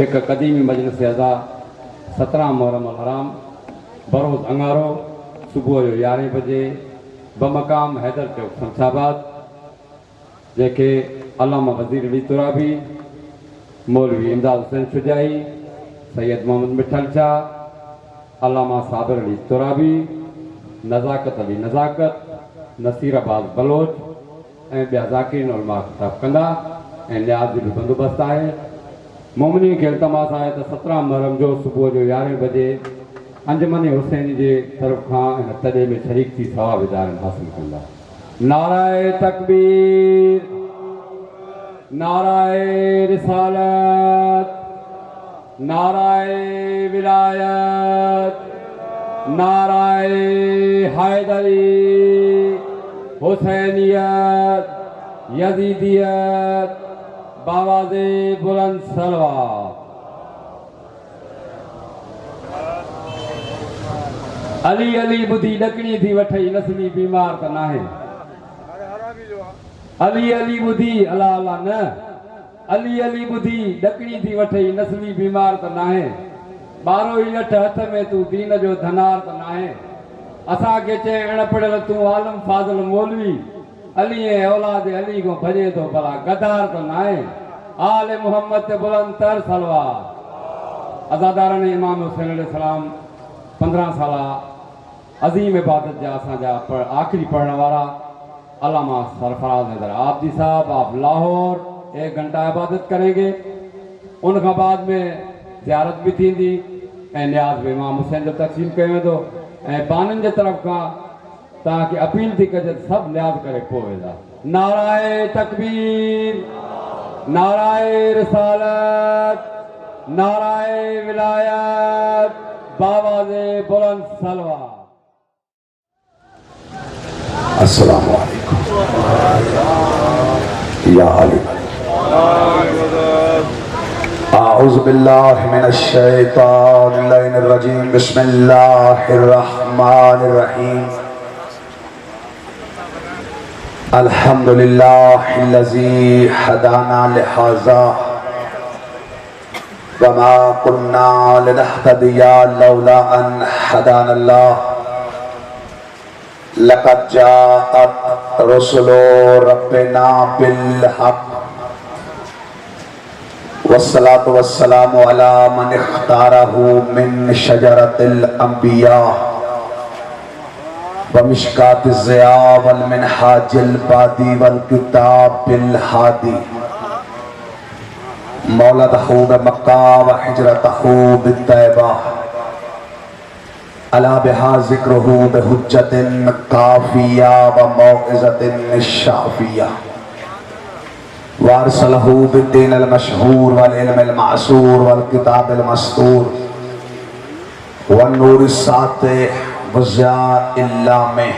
ایک قدیمی مجلس اعضا 17 محرم الحرام بروز انگارو صبح جو 11 بجے بمقام حیدر چوک شمشاباد جیکے علامہ وزیر علی ترابی مولوی امداد حسین شجاعی سید محمد مٹھل شاہ علامہ صابر علی ترابی نزاکت علی نزاکت نصیر عباس بلوچ بیا ذاکرین علماء خطاب کندا نیاز بھی بندوبست ہے مومنی کے التماس آئے تو 17 محرم جو صبح جو 11 بجے انجمن حسین جے طرف کھان تجے میں شریک تھی ثواب ادارن حاصل کندا نعرہ تکبیر نعرہ رسالت نعرہ ولایت نعرہ حیدری حسینیت یزیدیت باواز بلند سلوات علی علی بدھی ڈکنی تھی وٹھئی نسلی بیمار تو نہ ہے علی علی بدھی اللہ اللہ نہ علی علی بدھی ڈکنی تھی وٹھئی نسلی بیمار تو نہ ہے بارو ہی لٹھ ہتھ میں تو دین جو دھنار تو نہ ہے اسا کے چے اڑ پڑل تو عالم فاضل مولوی علی اولاد علی کو بھجے تو بلا گدار تو نہ ہے آل محمد بلند تر صلوات ازادارن امام حسین علیہ السلام 15 سالہ عظیم عبادت جا اساں جا آخری پڑھنے والا علامہ سرفراز حیدر آبدی صاحب آپ لاہور 1 گھنٹہ عبادت کریں گے ان کا بعد میں زیارت بھی تھی دی نیاز بھی امام حسین جو تقسیم کئے دو بانن جے طرف کا تاکہ اپیل تھی کہ سب نیاز کرے پوئے دا نعرہ تکبیر نعرہ رسالت نعرہ ولایت باواز بلند سلوات السلام علیکم یا علی اعوذ باللہ من الشیطان اللعین الرجیم بسم اللہ الرحمن الرحیم الحمدللہ الذی ہدانا لہذا وما کننا لنہتدی لولا ان ہدانا اللہ لقد جاءت رسل ربنا بالحق والصلاة والسلام على من اختاره من شجرة الأنبياء ومشكاة الضياء والمنهاج البادي والكتاب الهادي مولده بمكة وحجرته بالطيبة ألا بها ذكره بحجة كافية وموعظة شافية وارسله بالدين المشهور والعلم المعصور والكتاب المستور والنور الساطع والضياء اللامع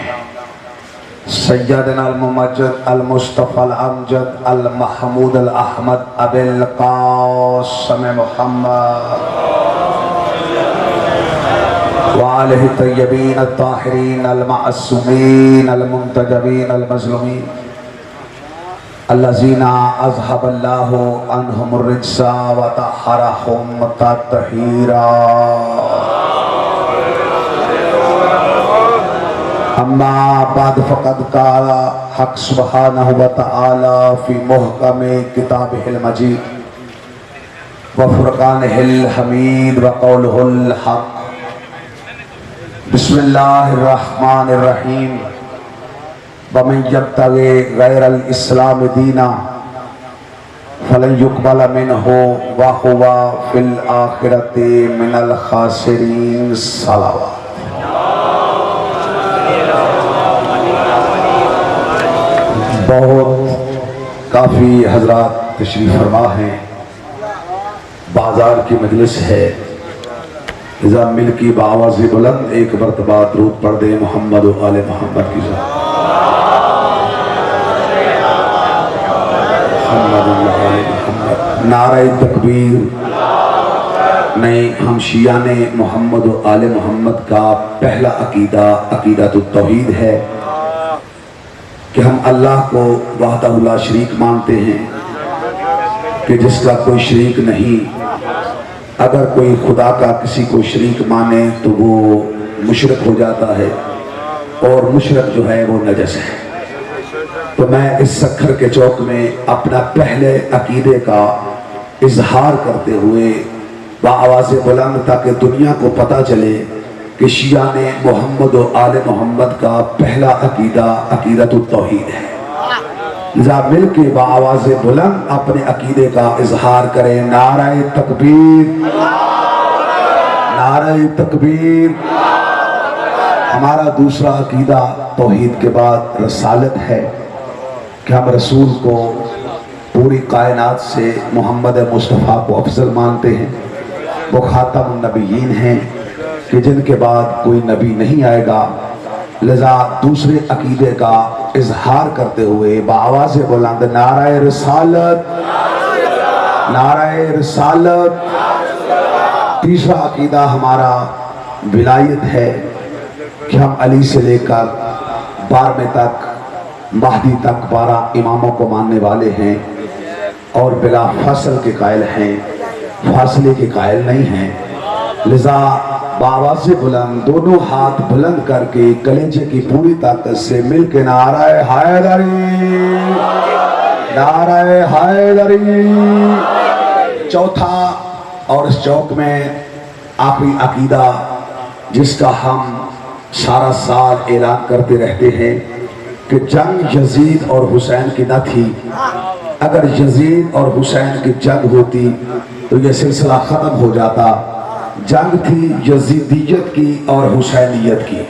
سيدنا الممجد المصطفى الأمجد المحمود الأحمد أبي القاسم محمد وآلہ الطیبین الطاہرین المعصومین المنتجبین المظلومین الذین اذهب اللہ عنہم الرجس وطہرہم تطہیرا اما بعد فقد قال حق سبحانہ وتعالی فی محکم کتابہ المجید وفرقانہ الحمید وقولہ الحق بسم اللہ الرحمن الرحیم ومن یبتغی غیر الاسلام دینا فلن یقبل منہ وہو فی الآخرۃ من الخاسرین صلوات بہت کافی حضرات تشریف فرما ہیں بازار کی مجلس ہے اذا مل کی باواز بلند ایک مرتبہ درود پڑھ دے محمد و آل محمد کی ذات نعرہ تکبیر نہیں ہم شیعہ نے محمد و آل محمد کا پہلا عقیدہ عقیدۃ التوحید ہے کہ ہم اللہ کو وحدہ لا شریک مانتے ہیں کہ جس کا کوئی شریک نہیں، اگر کوئی خدا کا کسی کو شریک مانے تو وہ مشرک ہو جاتا ہے، اور مشرک جو ہے وہ نجس ہے۔ تو میں اس سکھر کے چوک میں اپنا پہلے عقیدے کا اظہار کرتے ہوئے بآواز بلند، تاکہ دنیا کو پتہ چلے کہ شیعہ نے محمد و آل محمد کا پہلا عقیدہ عقیدۃ التوحید ہے۔ لذا مل کے بآواز بلند اپنے عقیدے کا اظہار کریں، نعرہ تکبیر، نعرہ تکبیر۔ ہمارا دوسرا عقیدہ توحید کے بعد رسالت ہے، کہ ہم رسول کو پوری کائنات سے محمد مصطفیٰ کو افضل مانتے ہیں، وہ خاتم النبیین ہیں کہ جن کے بعد کوئی نبی نہیں آئے گا۔ لذا دوسرے عقیدے کا اظہار کرتے ہوئے بآواز بلند نعرہ رسالت، نعرہ رسالت۔ تیسرا عقیدہ ہمارا ولایت ہے، کہ ہم علی سے لے کر 12ویں تک، مہدی تک 12 اماموں کو ماننے والے ہیں، اور بلا فصل کے قائل ہیں، فاصلے کے قائل نہیں ہیں۔ لذا بآواز بلند دونوں ہاتھ بلند کر کے کلیجے کی پوری طاقت سے مل کے نعرہ حیدری، نعرہ حیدری۔ چوتھا اور اس چوک میں آخری عقیدہ جس کا ہم سارا سال اعلان کرتے رہتے ہیں، کہ جنگ یزید اور حسین کی نہ تھی۔ اگر یزید اور حسین کی جنگ ہوتی تو یہ سلسلہ ختم ہو جاتا۔ جنگ تھی یزیدیت کی اور حسینیت کی،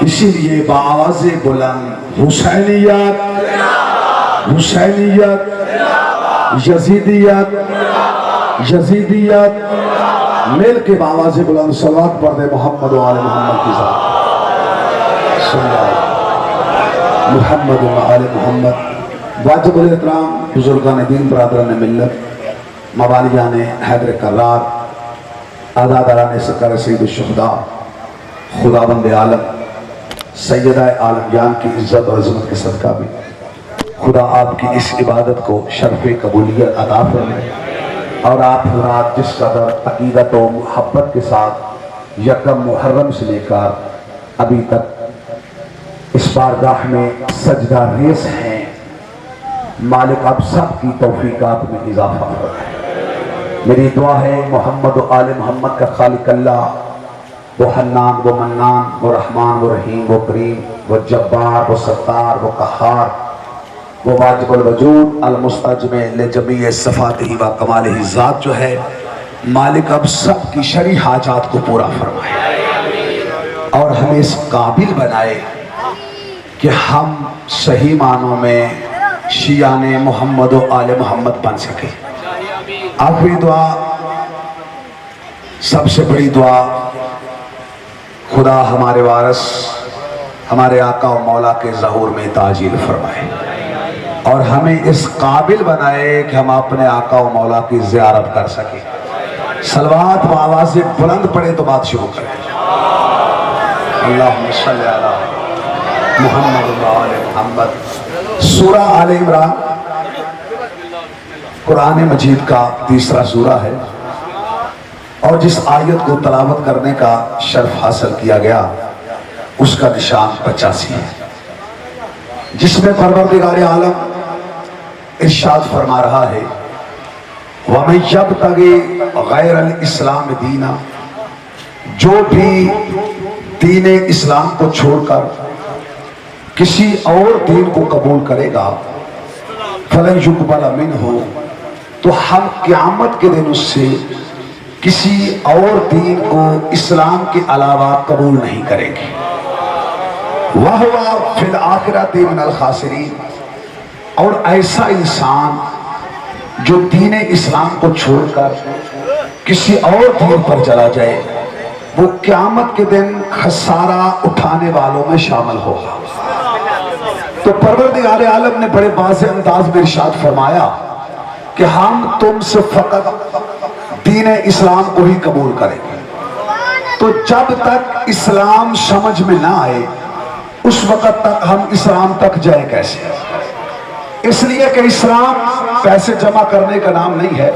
اسی لیے بآواز بلند حسینیت، حسینیت، یزیدیت، یزیدیت، مل کے بآواز بلند صلوات پڑھ دے محمد و آل محمد کی ذات، صلی اللہ علیہ محمد و آل محمد۔ واجب الاحترام بزرگان دین، برادران ملت، موالیان حیدر کرار، عزاداران سکر سید الشہداء، خداوند عالم سیدہ عالم جان کی عزت اور عظمت کے صدقہ بھی خدا آپ کی اس عبادت کو شرف قبولیت عطا فرمائے، اور آپ حضرات جس قدر عقیدت و محبت کے ساتھ یکم محرم سے لے کر ابھی تک اس بارگاہ میں سجدہ ریز ہیں، مالک اب سب کی توفیقات میں اضافہ فرمائے۔ میری دعا ہے محمد و آل محمد کا خالق اللہ، وہ حنان، وہ منان، وہ رحمان، وہ رحیم، وہ کریم، وہ جبار، وہ ستار، وہ قہار، وہ واجب الوجود المستجمع لجمیع صفاتہ و کمالہ ذات جو ہے، مالک اب سب کی شرعی حاجات کو پورا فرمائے، اور ہمیں اس قابل بنائے کہ ہم صحیح معنوں میں شیعان محمد و آل محمد بن سکے۔ آخری دعا، سب سے بڑی دعا، خدا ہمارے وارث ہمارے آقا و مولا کے ظہور میں تعجیل فرمائے، اور ہمیں اس قابل بنائے کہ ہم اپنے آقا و مولا کی زیارت کر سکیں۔ صلوات و آواز بلند پڑے تو بات شروع کریں۔ اللہم صلی علی محمد و آل محمد۔ سورہ آل عمران قرآن مجید کا تیسرا سورہ ہے، اور جس آیت کو تلاوت کرنے کا شرف حاصل کیا گیا اس کا نشان 85 ہے، جس میں پروردگار عالم ارشاد فرما رہا ہے، وَمَن يَبْتَغِ غَيْرَ الْإِسْلَامِ دِينًا، جو بھی دین اسلام کو چھوڑ کر کسی اور دین کو قبول کرے گا، فَلَن يُقْبَلَ مِنْهُ، تو ہم قیامت کے دن اس سے کسی اور دین کو اسلام کے علاوہ قبول نہیں کریں گے۔ وَهُوَ فِي الْآخِرَةِ مِنَ الْخَاسِرِينَ، اور ایسا انسان جو دین اسلام کو چھوڑ کر کسی اور دین پر چلا جائے، وہ قیامت کے دن خسارہ اٹھانے والوں میں شامل ہوگا۔ تو پروردگار عالم نے بڑے واضح انداز میں ارشاد فرمایا کہ ہم تم سے فقط دین اسلام کو ہی قبول کریں گے۔ تو جب تک اسلام سمجھ میں نہ آئے اس وقت تک ہم اسلام تک جائیں کیسے؟ اس لیے کہ اسلام پیسے جمع کرنے کا نام نہیں ہے،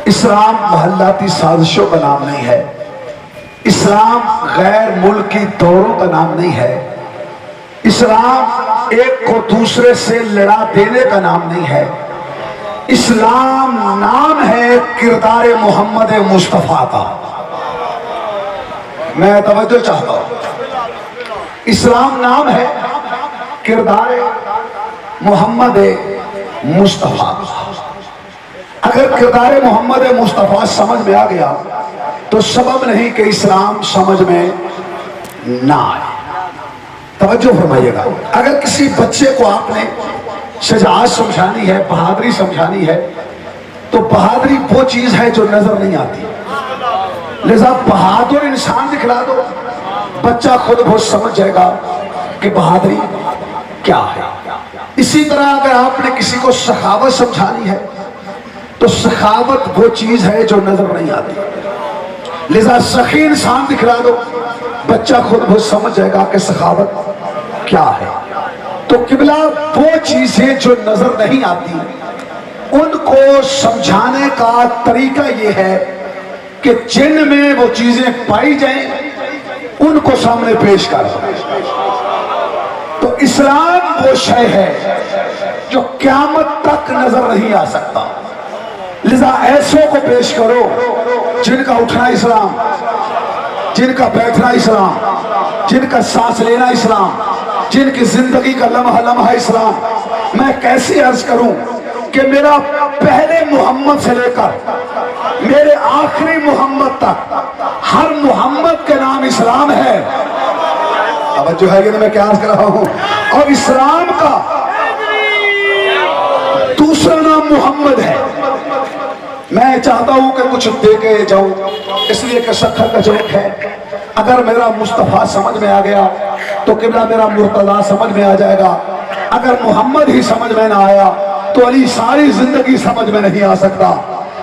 اسلام محلاتی سازشوں کا نام نہیں ہے، اسلام غیر ملکی دوروں کا نام نہیں ہے، اسلام ایک کو دوسرے سے لڑا دینے کا نام نہیں ہے، اسلام نام ہے کردار محمد مصطفیٰ کا۔ میں توجہ چاہتا ہوں، اسلام نام ہے کردار محمد مصطفیٰ۔ اگر کردار محمد مصطفیٰ سمجھ میں آ گیا تو سبب نہیں کہ اسلام سمجھ میں نہ آئے۔ توجہ فرمائیے گا، اگر کسی بچے کو آپ نے شجاعت سمجھانی ہے، بہادری سمجھانی ہے، تو بہادری وہ چیز ہے جو نظر نہیں آتی، لذا بہادر انسان دکھلا دو، بچہ خود بہت سمجھ جائے گا کہ بہادری کیا ہے۔ اسی طرح اگر آپ نے کسی کو سخاوت سمجھانی ہے تو سخاوت وہ چیز ہے جو نظر نہیں آتی، لذا سخی انسان دکھلا دو، بچہ خود بہت سمجھ جائے گا کہ سخاوت کیا ہے۔ تو قبلہ وہ چیزیں جو نظر نہیں آتی ان کو سمجھانے کا طریقہ یہ ہے کہ جن میں وہ چیزیں پائی جائیں ان کو سامنے پیش کر دو۔ تو اسلام وہ شے ہے جو قیامت تک نظر نہیں آ سکتا، لذا ایسوں کو پیش کرو جن کا اٹھنا اسلام، جن کا بیٹھنا اسلام، جن کا سانس لینا اسلام، جن کی زندگی کا لمحہ لمحہ اسلام۔ میں کیسے عرض کروں کہ میرا پہلے محمد سے لے کر میرے آخری محمد تک ہر محمد کے نام اسلام ہے۔ توجہ ہے کہ میں کیا عرض کر رہا ہوں؟ اور اسلام کا دوسرا نام محمد ہے۔ میں چاہتا ہوں کہ کچھ دے کے جاؤں، اس لیے کہ سکھر کا چوک ہے، اگر میرا مصطفیٰ سمجھ میں آ گیا تو قبلہ میرا مرتضیٰ سمجھ میں آ جائے گا، اگر محمد ہی سمجھ میں نہ آیا تو علی ساری زندگی سمجھ میں نہیں آ سکتا۔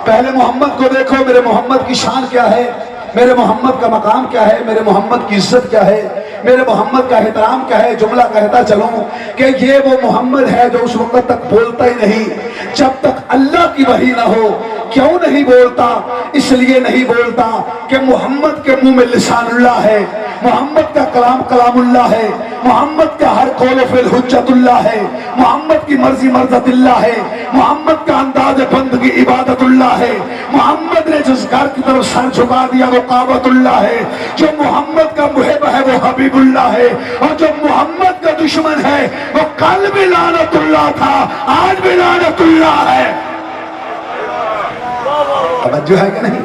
پہلے محمد کو دیکھو، میرے محمد کی شان کیا ہے، میرے محمد کا مقام کیا ہے، میرے محمد کی عزت کیا ہے، میرے محمد کا احترام کیا ہے۔ جملہ کہتا چلوں کہ یہ وہ محمد ہے جو اس وقت تک بولتا ہی نہیں جب تک اللہ کی وحی نہ ہو۔ کیوں نہیں بولتا؟ اس لیے نہیں بولتا کہ محمد کے منہ میں لسان اللہ ہے، محمد کا کلام کلام اللہ ہے، محمد کا ہر قول و فعل حجت اللہ ہے، محمد کی مرضی مرضت اللہ ہے، محمد کا انداز بندگی عبادت اللہ ہے، محمد نے جس گھر کی طرف سر جھکا دیا وہ کعبۃ اللہ ہے، جو محمد کا محب ہے وہ حبیب اللہ ہے، اور جو محمد کا دشمن ہے وہ کل بھی لعنت اللہ تھا، آج بھی لعنت اللہ ہے۔ توجہ ہے کہ نہیں؟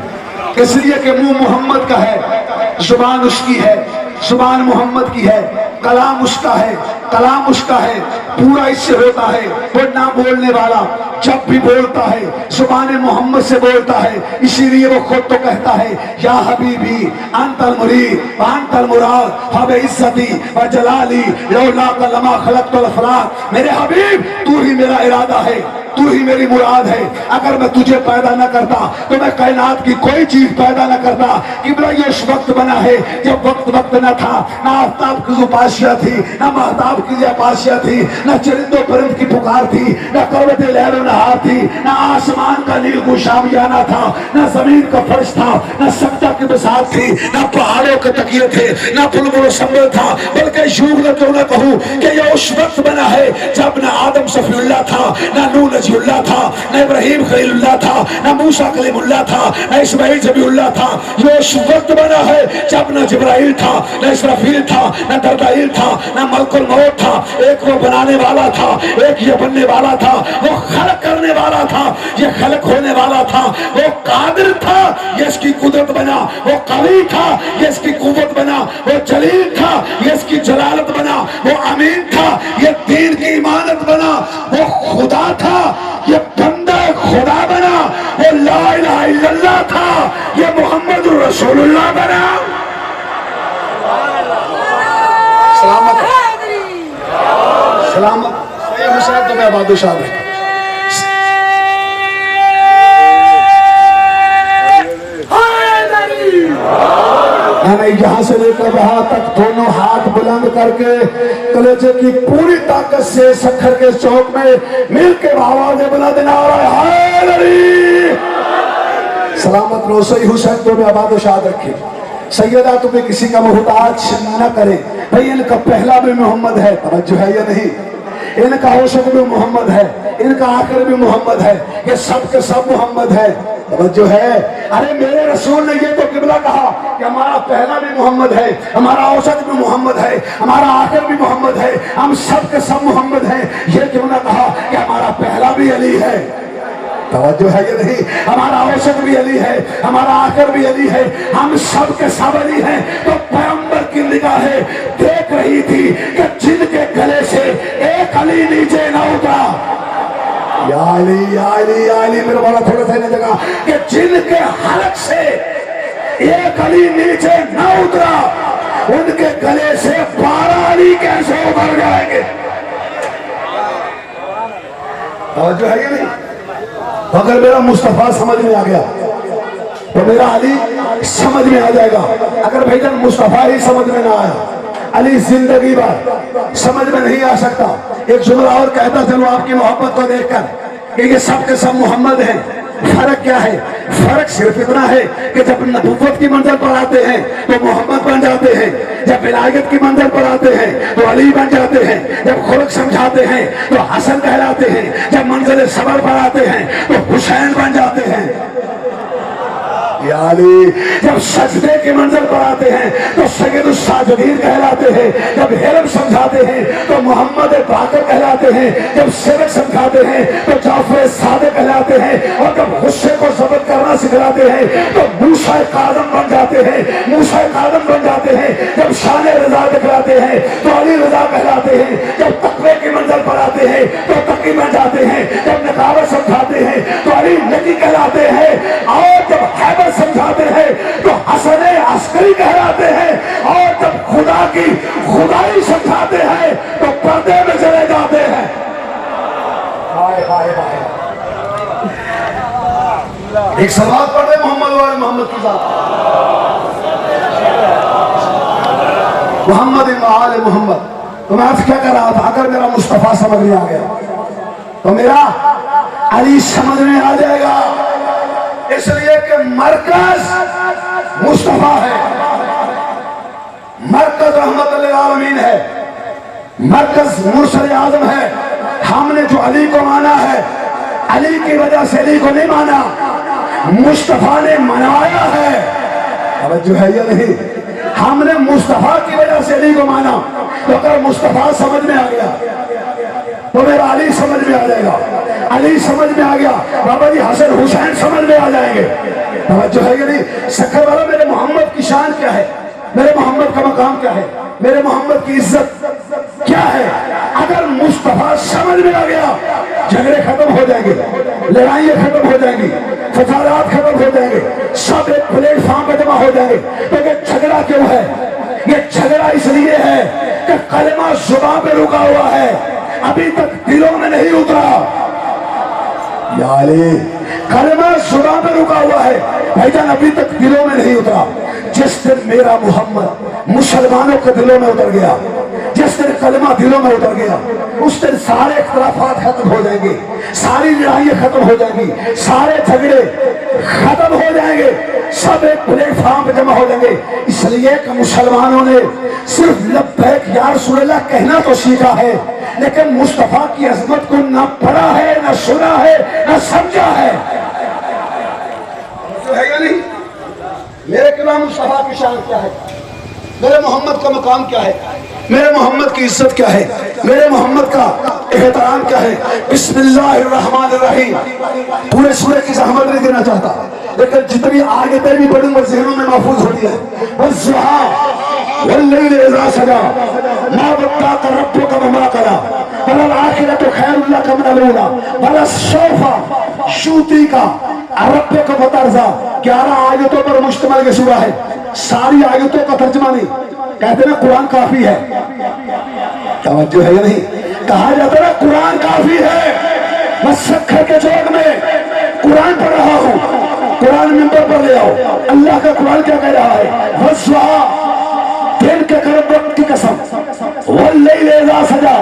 اس لیے کہ منہ محمد کا ہے، زبان اس کی ہے، زبان محمد کی ہے، کلام اس کا ہے، کلام اس کا ہے، پورا اس سے ہوتا ہے۔ وہ نہ بولنے والا جب بھی بولتا ہے زبان محمد سے بولتا ہے، اسی لیے وہ خود تو کہتا ہے یا حبیبی انت المرید وانت المراد فبعزتی وجلالی لولاک لما خلقت الافلاک۔ میرے حبیب تو ہی میرا ارادہ ہے، تو ہی میری مراد ہے، اگر میں تجھے پیدا نہ کرتا تو میں کائنات کی کوئی چیز پیدا نہ کرتا۔ قبلہ یہ اس وقت بنا ہے جب وقت نہ تھا، نہ آفتاب کی جو پاشیاں تھی، نہ مہتاب کی جو پاشیاں تھی، نہ چرند و پرند کی پکار تھی، نہ کروٹ لیل و نہار تھی، نہ آسمان کا نیل گوشامیانہ تھا، نہ زمین کا فرش تھا، نہ سبزہ کی بساط تھی، نہ پہاڑوں کے تکیے تھے، نہ بلبل و سنبل تھا، بلکہ یوں نہ کیوں نہ کہوں کہ یہ اس وقت بنا ہے جب نہ آدم صفی اللہ تھا، نہ نوح نجی اللہ تھا، نہ ابراہیم خلیل اللہ تھا، نہ موسیٰ کلیم اللہ تھا، نہ اسماعیل ذبیح اللہ تھا۔ یہ اس وقت بنا ہے جب نہ جبرائیل تھا، نہ اسرافیل تھا، نہ دردائیل تھا، نہ ملک الموت تھا۔ ایک وہ بنانے والا تھا، ایک یہ بننے والا تھا، وہ خلق کرنے والا تھا، یہ خلق ہونے والا تھا، وہ قادر تھا، یہ اس کی قدرت بنا، وہ قوی تھا، یہ اس کی قوت بنا، وہ جلیل تھا، یہ اس کی جلالت بنا، وہ امین تھا، یہ دین کی امانت بنا، وہ خدا تھا، یہ بندہ خدا بنا، وہ لا الہ الا اللہ تھا، یہ محمد رسول اللہ بنا۔ سلامت سلامت سید حسین تو میں بادشاہ ہے۔ میں نے یہاں سے لے کر وہاں تک دونوں ہاتھ بلند کر کے कलेजे की पूरी ताकत से सखर के चौक में मिल के आवाज बुलंद नारा हैदर अली। सलामत रहो, सही हुसैन तुम्हें आबाद व शाद रखे। सैयदा तुम्हें किसी का मोहताज न करे। भाई इनका पहला भी मोहम्मद है, तवज्जो है या नहीं? इनका औसत भी मोहम्मद है, इनका आखिर भी मोहम्मद है, ये सब के सब मोहम्मद है, तवज्जो है? अरे मेरे रसूल ने ये तो किबला कहा कि हमारा पहला भी मोहम्मद है, हमारा औसत भी मोहम्मद है, हमारा आखिर भी मोहम्मद है, हम सब के सब मोहम्मद हैं। ये क्यों ना कहा कि हमारा पहला भी अली है, तवज्जो है ये नहीं? हमारा औसत भी अली है, हमारा आखिर भी अली है, हम सब के सब अली हैं। तो पैगंबर की निगाहें देख रही थी कि जिनके गले से एक अली नीचे ना उतरा, या अली या अली या अली, मेरे वाला थोड़ा सा नहीं जगह कि जिनके हलक से एक अली नीचे ना उतरा, उनके गले से 12 अली कैसे उतर जाएंगे? तवज्जो है ये नहीं? अगर मेरा मुस्तफा समझ में आ गया तो मेरा अली समझ में आ जाएगा। अगर भाईजान मुस्तफा ही समझ में ना आया, अली जिंदगी भर समझ में नहीं आ सकता। एक जुमला और कहता चलो आपकी मोहब्बत को देखकर कि ये सब के सब मोहम्मद हैं। फर्क क्या है? फर्क सिर्फ इतना है कि जब नबूवत की मंजिल पर आते हैं तो मोहम्मद बन जाते हैं, जब विलायत की मंजिल पर आते हैं तो अली बन जाते हैं, जब खुलक समझाते हैं तो हसन कहलाते हैं, जब मंजिल सबर पर आते हैं तो हुसैन बन जाते हैं, या अली। जब सजदे की मंजिल पर आते हैं तो सैयदुल साजिदीन कहलाते हैं, जब हिल्म समझाते हैं तो मोहम्मद बाकर कहलाते हैं, जब सिरक समझाते हैं तो जाफर सादिक कहलाते हैं, और जब गुस्से को ज़ब्त करना सिखलाते हैं तो मूसा काज़म बन जाते हैं, मूसा काज़म बन जाते हैं। जब शान रज़ा दिखलाते हैं तो अली रज़ा कहलाते हैं, जब तक़वे की मंजिल पर आते हैं तो तकी बन जाते हैं, जब नकावत समझाते हैं तो अली नकी कहलाते हैं, और जब हैबत समझाते हैं तो हसन अस्करी कहलाते हैं, और जब खुदा की खुदाई समझाते हैं तो पर्दे में चले जाते हैं। हाय हाय हाय, एक सलावत पढ़े मोहम्मद वाले मोहम्मद की जात, मोहम्मद आले मोहम्मद। तो मैं आज क्या कर रहा था? अगर मेरा मुस्तफा समझ में आ गया तो मेरा अली समझ में आ जाएगा। इसलिए कि मरकज मुस्तफा है, मरकज रहमत लिल आलमीन है, मरकज मुरसल आजम है। हमने जो अली को माना है, अली की वजह से अली को नहीं माना, मुस्तफा ने मनाया है। अब जो है या नहीं? हमने मुस्तफा की वजह से अली को माना, तो अगर मुस्तफा समझ में आ गया तो मेरा अली समझ में आ जाएगा। अली समझ में आ गया, बाबा जी हसन हुसैन समझ में आ जाएंगे। जो है कि नहीं? सखर वाला, मेरे मोहम्मद की शान क्या है, मेरे मोहम्मद का मकाम क्या है, मेरे मोहम्मद की इज्जत क्या है? अगर मुस्तफा समझ में आ गया, झगड़े खत्म हो जाएंगे, लड़ाइयाँ खत्म हो जाएंगी, फसादात खत्म हो जाएंगे, सब एक प्लेटफॉर्म पर जमा हो जाएंगे। तो ये झगड़ा क्यों है? ये झगड़ा इसलिए है कि कलमा जुबान पे रुका हुआ है, अभी तक दिलों में नहीं उतरा। या अली, कलमा जुबान पे रुका हुआ है भाईजान, अभी तक दिलों में नहीं उतरा। जिस दिन मेरा मोहम्मद मुसलमानों के दिलों में उतर गया, जिस दिन कलमा दिलों में उतर गया, उस दिन सारे इख्तलाफात खत्म हो जाएंगे, सारी लड़ाइयाँ खत्म हो जाएंगी, सारे झगड़े खत्म हो जाएंगे, सब एक प्लेटफॉर्म पे जमा हो जाएंगे। इसलिए कि मुसलमानों ने सिर्फ लब्बैक या रसूल अल्लाह कहना तो सीखा है, लेकिन मुस्तफा की अजमत को ना पढ़ा है, ना सुना है, ना समझा है। तो है या नहीं? मेरे किबला मुस्तफा की शान क्या है, मेरे मोहम्मद का मकाम क्या है, मेरे मोहम्मद की इज्जत क्या है, मेरे मोहम्मद का एहतराम क्या है। बिस्मिल्लाहिर्रहमानिर्रहीम। पूरे सूरह की ज़हमत नहीं देना चाहता, लेकिन जितनी आयतें भी बड़ी ज़हनों में महफूज होती है। वज़्ज़ुहा वल्लैलि इज़ा सजा मा वद्दाअका रब्बुका वमा क़ला वलल आखिरतु खैरुल लका मिनल ऊला वलस्सौफा युअतीका रब्बुका फतरज़ा। 11 आयतों पर मुश्तमिल ये सूरा है। सारी आयतों का तर्जुमा नहीं, कहते ना कुरान काफी है, तवज्जो है या नहीं? कहा जाता ना कुरान काफी है। मैं सखर के चौक में कुरान पढ़ रहा हूँ, कुरान मिंबर पर ले आओ। अल्लाह का कुरान क्या कह रहा है? वज़्ज़ुहा, दिन के करब वक्त की कसम, वल्लैल इज़ा सजा,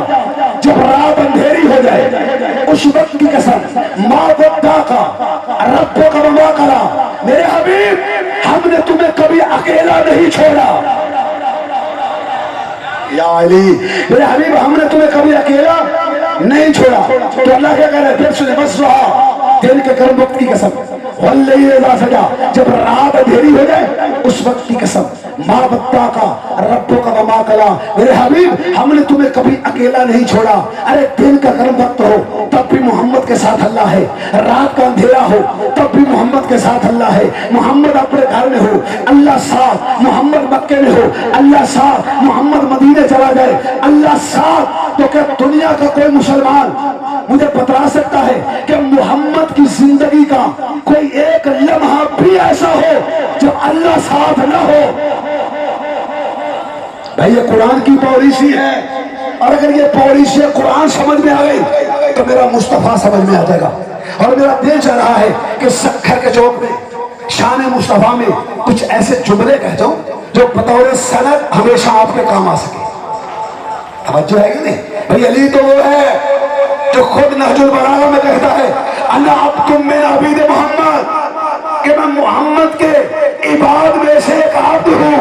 जब रात अंधेरी हो जाए उस वक्त की कसम, मा वद्दाका रब्बुका वमा कला, मेरे हबीब हमने तुम्हें कभी अकेला नहीं छोड़ा। या अली, मेरे हबीब हमने तुम्हें कभी अकेला नहीं छोड़ा। तो अल्लाह क्या कह रहे हैं, फिर सुने, बस दिन के कर्म वक्त की कसम, वल्लैल इज़ा सजा, जब रात अंधेरी हो जाए उस वक्त की कसम, मा वद्दाका रब्बुका वमा कला, मेरे हबीब हमने तुम्हें कभी अकेला नहीं छोड़ा। अरे दिन का कर्म वक्त हो तब भी मोहम्मद के साथ अल्लाह है, रात का अंधेरा हो तब भी मोहम्मद के साथ अल्लाह है। मोहम्मद अपने घर में हो अल्लाह साथ, मोहम्मद मक्के में हो अल्लाह साथ, मोहम्मद मदीने चला जाए अल्लाह साथ। तो क्या दुनिया का कोई मुसलमान मुझे बता सकता है कि मोहम्मद की जिंदगी का कोई एक लम्हा भी ऐसा हो जब अल्लाह साथ न हो? भाई ये कुरान की पॉलिसी है, और अगर ये पॉलिसी कुरान समझ में आ गई तो मेरा मुस्तफा समझ में आ जाएगा। और मेरा दिल चाह रहा है कि सक्खर के चौक में शान मुस्तफा में कुछ ऐसे जुमले कह जाऊं जो बतौर सनद हमेशा आपके काम आ सके। तवज्जो है कि नहीं? भाई अली तो वो है जो खुद नहजुल बलागा में कहता है, अना अब्दुम मिन अबीद मोहम्मद, कि मैं मोहम्मद के इबाद में से एक आब्द हूं।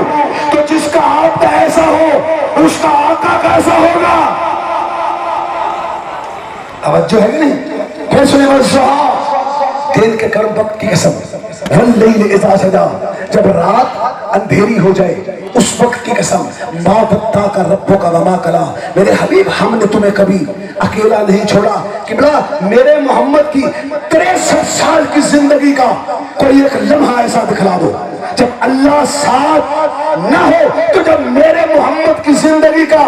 तो जिसका आब्द ऐसा हो उसका आका कैसा होगा? तवज्जो है कि नहीं? फिर सुने, दिन के कर्म वक्त की कसम, वल्लैल इज़ा सजा, जब रात अंधेरी हो जाए उस वक्त की कसम, मा वद्दाका रब्बुका वमा कला, मेरे हबीब हमने तुम्हें कभी अकेला नहीं छोड़ा। किबला मेरे मोहम्मद की 63 साल की जिंदगी का कोई एक लम्हा ऐसा दिखला दो जब अल्लाह साथ न हो। तो जब मेरे मोहम्मद की जिंदगी का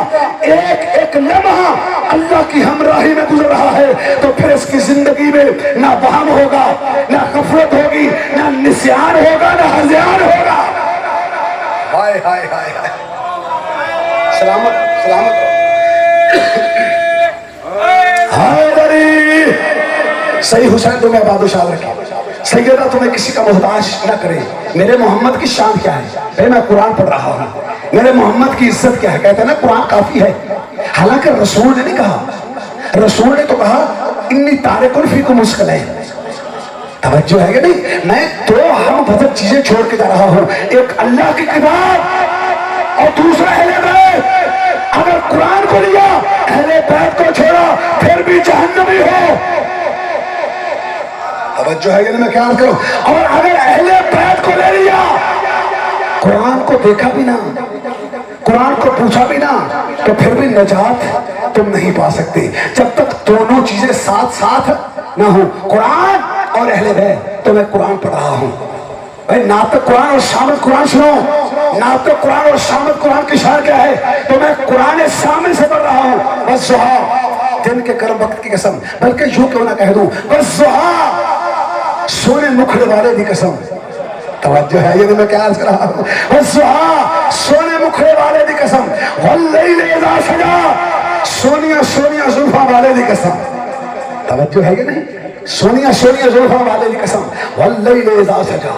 एक एक लम्हा अल्लाह की हमराही में गुजर रहा है तो फिर इसकी जिंदगी में ना वहम होगा, ना गफलत होगी, ना निस्यान होगा, ना हज़यान होगा। हाय हाय हाय हाय, सलामत सलामत हैदरी। सही हुसैन तुम्हें बादशाह रखे, सैयदा तुम्हें किसी का मोहताज न करे। मेरे मोहम्मद की शान क्या है? भाई मैं कुरान पढ़ रहा हूँ, मेरे मोहम्मद की इज्जत क्या है? कहते हैं ना कुरान काफी है। हालांकि रसूल ने नहीं कहा, रसूल ने तो कहा इन्नी तारिकुन फीकुम मुस्कलैन। तवज्जो है कि नहीं? मैं तो हम बहुत चीजें छोड़ के जा रहा हूँ, एक अल्लाह की किताब और दूसरा अहले बैत। अगर कुरान को लिया, अहले बैत को छोड़ा, फिर भी जहन्नमी हो। तवज्जो है कि नहीं? मैं क्या करूं? और अगर अहले बैत को ले लिया, कुरान को देखा भी ना, कुरान को पूछा भी ना, तो फिर भी नजात तुम नहीं पा सकते जब तक दोनों चीजें साथ साथ ना हो, कुरान और अहले बैत। तो मैं कुरान पढ़ रहा हूँ भाई, ना तो कुरान और शामत कुरान सुनो, ना तो कुरान और शामत कुरान की शान क्या है? तो मैं कुरान शामिल से पढ़ रहा हूँ। बस दिन के कर्म वक्त की कसम, बल्कि यूं क्यों ना कह दूं, बस सोने मुखड़े वाले की कसम। तवज्जो है, ये मैं क्या अर्ज कर रहा हूँ? बस सोने मुखड़े वाले की कसम, वल्लैल इज़ा सजा, सोनिया सोनिया जुल्फा वाले की कसम। तवज्जो है कि नहीं? सोनिया सोनिया जुल्फा वाले की कसम, वल्लैल इज़ा सजा,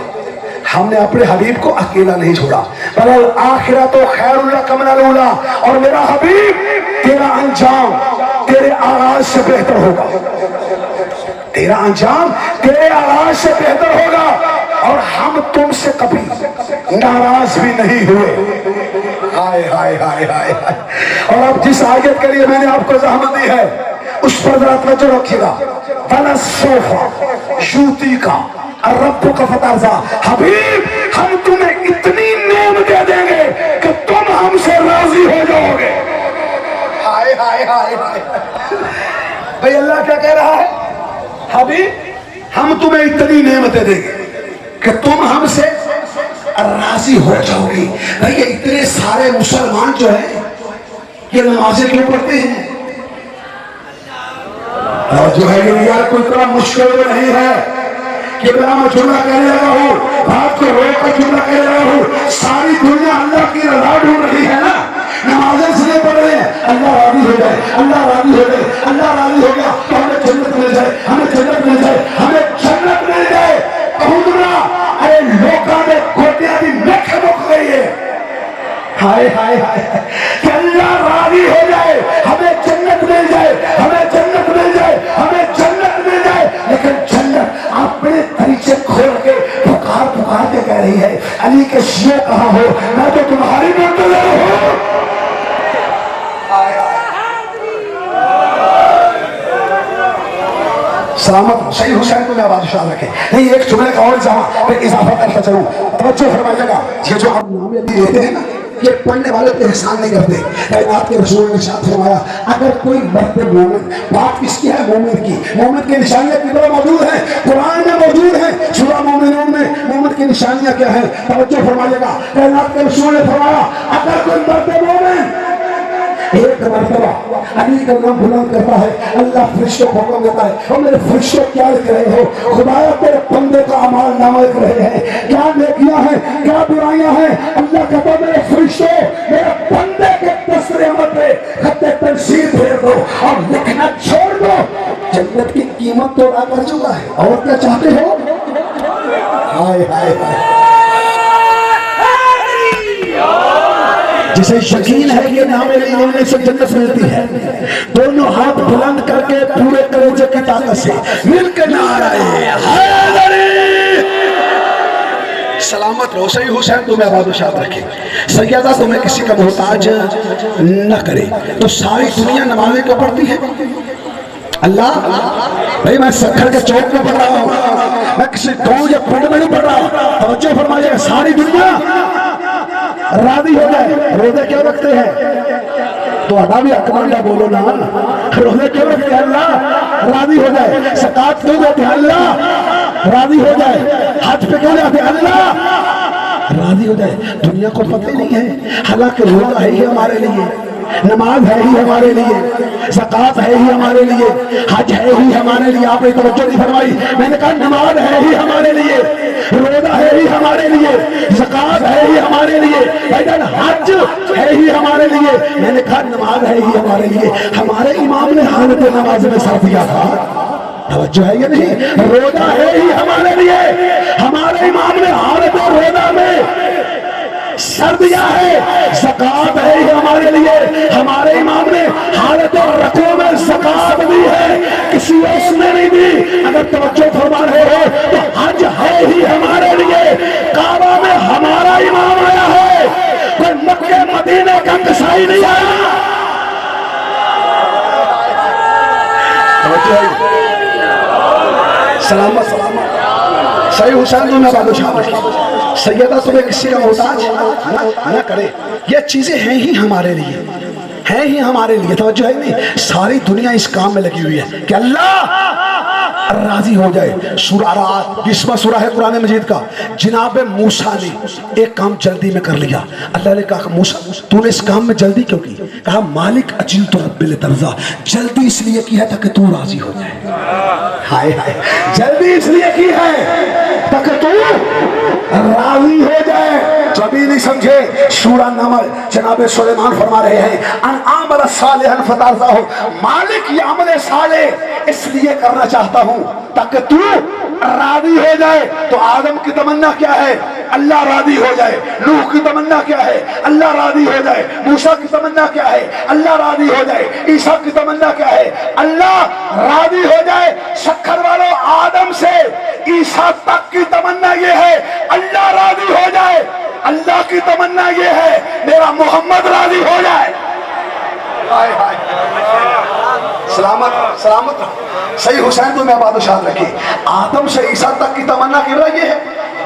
हमने अपने हबीब को अकेला नहीं छोड़ा। बल आखिरत खैरुल लक मिनल ऊला, और मेरा हबीब तेरा अंजाम तेरे आगाज से बेहतर होगा, तेरा अंजाम तेरे आगाज से बेहतर होगा। और हम तुमसे कभी नाराज भी नहीं हुए। हाय हाय हाय हाय हाय। और अब जिस आयत के लिए मैंने आपको ज़हमत दी है उस पर जरा तवज्जो रखिएगा। वला सोफा यूती का रब्बु का फतारजा, हबीब हम तुम्हें इतनी नेमतें देंगे कि तुम हमसे राजी हो जाओगे। हाय हाय हाय हाय। भाई अल्लाह क्या कह रहा है? हबीब हम तुम्हें इतनी नेमतें देंगे कि तुम हमसे राजी हो जाओगे। भाई ये इतने सारे मुसलमान जो है ये नमाजें क्यों पढ़ते हैं? और जो है ये यार कोई इतना मुश्किल नहीं है कि मैं जुमला कहने लगा हूँ, रात को रोक कर जुमला कहने लगा हूँ। सारी दुनिया अल्लाह की रजा ढूंढ रही है ना, नमाजें इसलिए पढ़ रहे हैं अल्लाह राजी हो जाए, अल्लाह राजी हो जाए, अल्लाह राजी हो गया तो हमें जन्नत मिल जाए, हमें जन्नत मिल जाए, हमें जन्नत मिल जाए। कहूँ ना, अरे लोका में गोटियां भी मेखे मुक गई है। हाय हाय हाय, अल्लाह राजी हो जाए, हमें जन्नत मिल जाए, हमें जन्नत मिल जाए, हमें जन्नत मिल जाए। लेकिन जन्नत अपने तरीके खोल के पुकार पुकार के कह रही है, अली के शिये कहाँ हो, मैं तो तुम्हारी मुंतज़िर हूँ। सलामत सही हुसैन को मैं बादशाह रखे। नहीं, एक जुमले का और इजाफा करता चलूं, तवज्जो फरमाइएगा। ये जो आप नाम लेते हैं ना, ये पढ़ने वाले पे एहसान नहीं करते। कायनात के रसूल ने साथ फरमाया, अगर कोई मर्द मोमिन, बात किसकी है? मोमिन की। मोमिन की निशानियां कितना मौजूद है? कुरान में मौजूद है। सूरह मोमिनून में मोमिन की निशानियां क्या है? तवज्जो फरमाइएगा। कायनात के रसूल ने फरमाया, अगर कोई मर्द मोमिन एक मर्तबा अली का नाम बुलंद करता है, अल्लाह फरिश्तों को हुक्म देता है, और मेरे फरिश्तों क्या लिख रहे हो? खुदाया तेरे बंदे का अमाल नामा लिख रहे हैं, क्या नेकियां हैं, क्या बुराइयां हैं। अल्लाह कहता है, मेरे फरिश्तों मेरे बंदे के दस्तरे अमल पे खत्ते तंसीर फेर दो और लिखना छोड़ दो। जन्नत की कीमत तो अदा कर चुका है, और क्या चाहते हो? हाय हाय हाय। जिसे यकीन है कि नाम लेने से जन्नत मिलती है, दोनों हाथ बुलंद करके पूरे कलेजे की ताकत से मिलकर नाराए हैदरी। सलामत रहो। सही हुसैन तुम्हें आबाद रखे। सैयदा तुम्हें किसी का मोहताज न करे। तो सारी दुनिया नमाज़ें क्यों पढ़ती है? अल्लाह भाई, मैं सखर के चौक में पढ़ रहा हूँ, मैं किसी गाँव या पिंड में नहीं पढ़ रहा। तवज्जो फरमाइएगा, सारी दुनिया राजी हो जाए। रोजे क्यों रखते हैं? तो अदा भी अकबंडा बोलो ना, रोजे क्यों रखते हैं? अल्लाह राजी हो जाए। ज़कात क्यों देते हैं? अल्लाह राजी हो जाए। हज पे क्यों जाते हैं? अल्लाह राजी हो जाए। दुनिया को पता ही नहीं है, हालांकि रोजा है ही हमारे लिए, नमाज है ही हमारे लिए, ज़कात है ही हमारे लिए, हज है ही हमारे लिए। आपने तवज्जो नहीं फरमाई। मैंने कहा नमाज है ही हमारे लिए, रोजा है ही हमारे लिए, ज़कात है ही हमारे लिए, भाईजान हज है ही हमारे लिए। मैंने कहा नमाज है ही हमारे लिए। हमारे इमाम ने हालत नमाज में सर दिया था, तवज्जो है या नहीं? रोजा है ही हमारे लिए, हमारे इमाम ने हालत रोजा में सर दिया है। ज़कात है ही हमारे लिए, हमारे इमाम ने हालत और रकूअ में ज़कात दी है, किसी और ने नहीं दी। अगर तवज्जो फरमा रहे हो तो हज है ही हमारे लिए। काबा में हमारा इमाम आया है, कोई मक्के मदीने का कसाई नहीं आया। सलामत सलामत। सही हुसैन तुम्हें बादशाह। सैयदा तुम्हें किसी का मोहताज न करे। ये चीजें हैं ही हमारे लिए, हैं ही हमारे लिए। तवज्जो है नहीं? सारी दुनिया इस काम में लगी हुई है कि अल्लाह राजी हो जाए। सूरा रात 20वां सूरा है कुरान मजीद का। जनाब मूसा ने एक काम जल्दी में कर लिया। अल्लाह ने कहा, मूसा तूने इस काम में जल्दी क्यों की? कहा, मालिक अजील तो रब्बिल तर्जा, जल्दी इसलिए की है ताकि तू राजी हो जाए। हाय हाय, जल्दी इसलिए की है ताकि तू राजी हो जाए। जो अभी नहीं समझे, सूरा नमल जनाब सुलेमान फरमा रहे हैं, अन आमल सालिहन फतरज़ाहु, मालिक ये अमल साले इसलिए करना चाहता हूं ताकि तू राजी हो जाए। तो आदम की तमन्ना क्या है? अल्लाह राजी हो जाए। नूह की तमन्ना क्या है? अल्लाह राजी हो जाए। मूसा की तमन्ना क्या है? अल्लाह राजी हो जाए। ईसा की तमन्ना क्या है? अल्लाह राजी हो जाए। शक्कर वालों, आदम से ईसा तक की तमन्ना ये है, अल्लाह राजी हो जाए। अल्लाह की तमन्ना ये है, मेरा मोहम्मद राजी हो जाए। हाय हाय, सलामत सलामत। सही हुसैन तो मैं बादशाह रखी। आदम से ईसा तक की तमन्ना क्या ये है?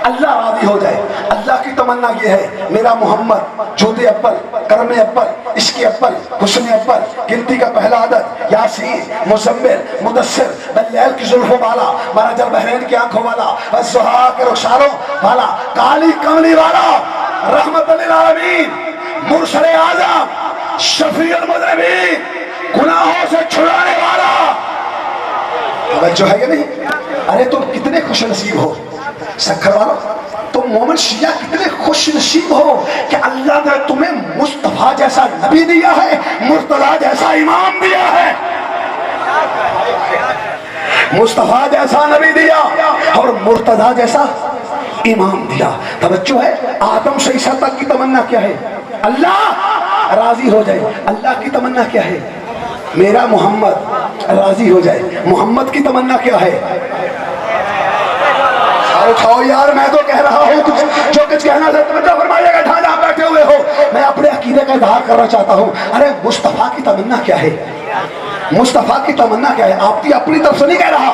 अल्लाह राजी हो जाए। अल्लाह की तमन्ना ये है, मेरा मोहम्मद जोदे अव्वल, करम अव्वल, इश्क़ अव्वल, हुस्न अव्वल, गिनती का पहला अदद, यासीन, मुज़म्मिल, मुदस्सिर, बल्लैल की जुल्फ़ों वाला, मरजल बहरैन की आंखों वाला, वज़्ज़ुहा के रुख़सारों वाला, काली कमली वाला, रहमतुल लिल आलमीन, मुरसल आज़म, शफ़ीउल मुज़निबीन, गुनाहों से छुड़ाने वाला। तवज्जो है कि नहीं? अरे तुम कितने खुश नसीब हो सखर वालों, तुम मोमिन शिया कितने खुश नसीब हो कि अल्लाह ने तुम्हें मुस्तफा जैसा नबी दिया है, मुर्तज़ा जैसा इमाम दिया है। मुस्तफा जैसा नबी दिया और मुर्तज़ा जैसा इमाम दिया। तवज्जो है? आदम से ईसा तक की तमन्ना क्या है? अल्लाह راضی ہو جائے. اللہ کی تمنا کیا ہے؟ میرا محمد راضی ہو جائے. محمد کی تمنا کیا ہے؟ اٹھاؤ یار, میں تو کہہ رہا ہوں جو کچھ کہنا ہے توجہ فرمائیے گا. جہاں بیٹھے ہوئے ہو, میں اپنے عقیدے کا اظہار کرنا چاہتا ہوں. ارے مصطفیٰ کی تمنا کیا ہے؟ مصطفیٰ کی تمنا کیا ہے؟ آپ کی اپنی طرف سے نہیں کہہ رہا,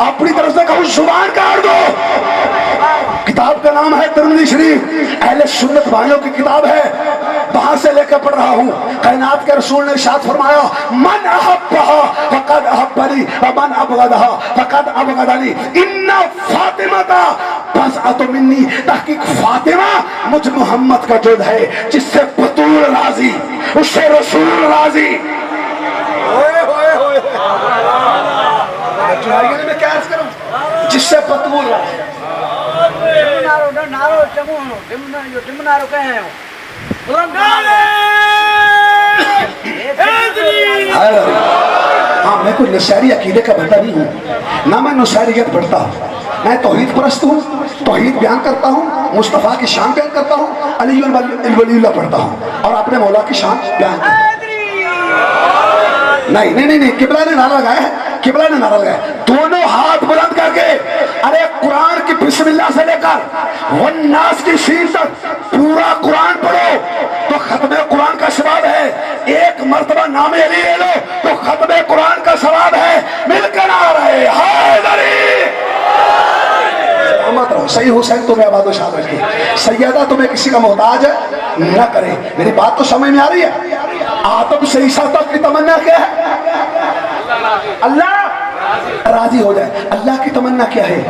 اپنی طرف سے کہوں زبان کاٹ دو. کتاب کا نام ہے ترمذی شریف, اہل سنت بھائیوں کی کتاب ہے, وہاں سے لے کے پڑھ رہا ہوں. کائنات کے رسول نے ارشاد فرمایا من احبھا فقد احبنی ومن ابغضھا فقد ابغضنی. ان فاطمہ بضعۃ منی, تحقیق فاطمہ مجھ محمد کا جز ہے. جس سے بطول راضی اس سے رسول راضی. جس سے بطول راضی. ہاں, میں کوئی نشاری عقیدے کا بندہ نہیں ہوں, نہ میں نشاریت پڑھتا ہوں. میں توحید پرست ہوں, توحید بیان کرتا ہوں, مصطفیٰ کی شان بیان کرتا ہوں, علی ولی اللہ پڑھتا ہوں, اور اپنے مولا کی شان بیان کرتا ہوں. نہیں, قبلہ نے نعرہ لگایا ہے, قبلہ نے نعرہ لگایا. دونوں ہاتھ بلند کر کے, ارے قرآن کی بسم اللہ سے لے کر والناس کی سین تک پورا قرآن پڑھو تو ختم قرآن کا ثواب ہے. ایک مرتبہ نام علی لے لو تو ختم قرآن کا ثواب ہے. مل کر آ رہے حیدری. سلامت رہو. صحیح حسین تمہیں آباد و شاد رکھے. سیدہ تمہیں کسی کا محتاج نہ کرے. میری بات تو سمجھ میں آ رہی ہے؟ آدم سے عیسیٰ تک کی تمنا کیا ہے؟ اللہ راضی ہو جائے. اللہ کی تمنا کیا ہے؟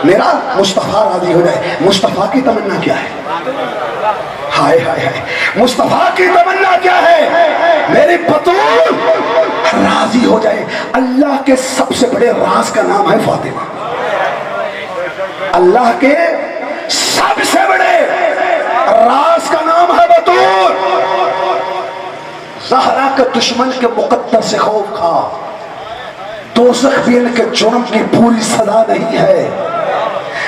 میرا مصطفیٰ راضی ہو جائے. مصطفیٰ کی تمنا کیا ہے؟ ہائے ہائے ہائے, مصطفیٰ کی تمنا کیا ہے؟ میری بطول راضی ہو جائے. اللہ کے سب سے بڑے راز کا نام ہے فاطمہ. اللہ کے سب سے بڑے راز کا نام ہے بطول. زہرا کے دشمن کے مقدر سے خوف کھا, دوزخ بھی ان کے جرم کی پوری سزا نہیں ہے.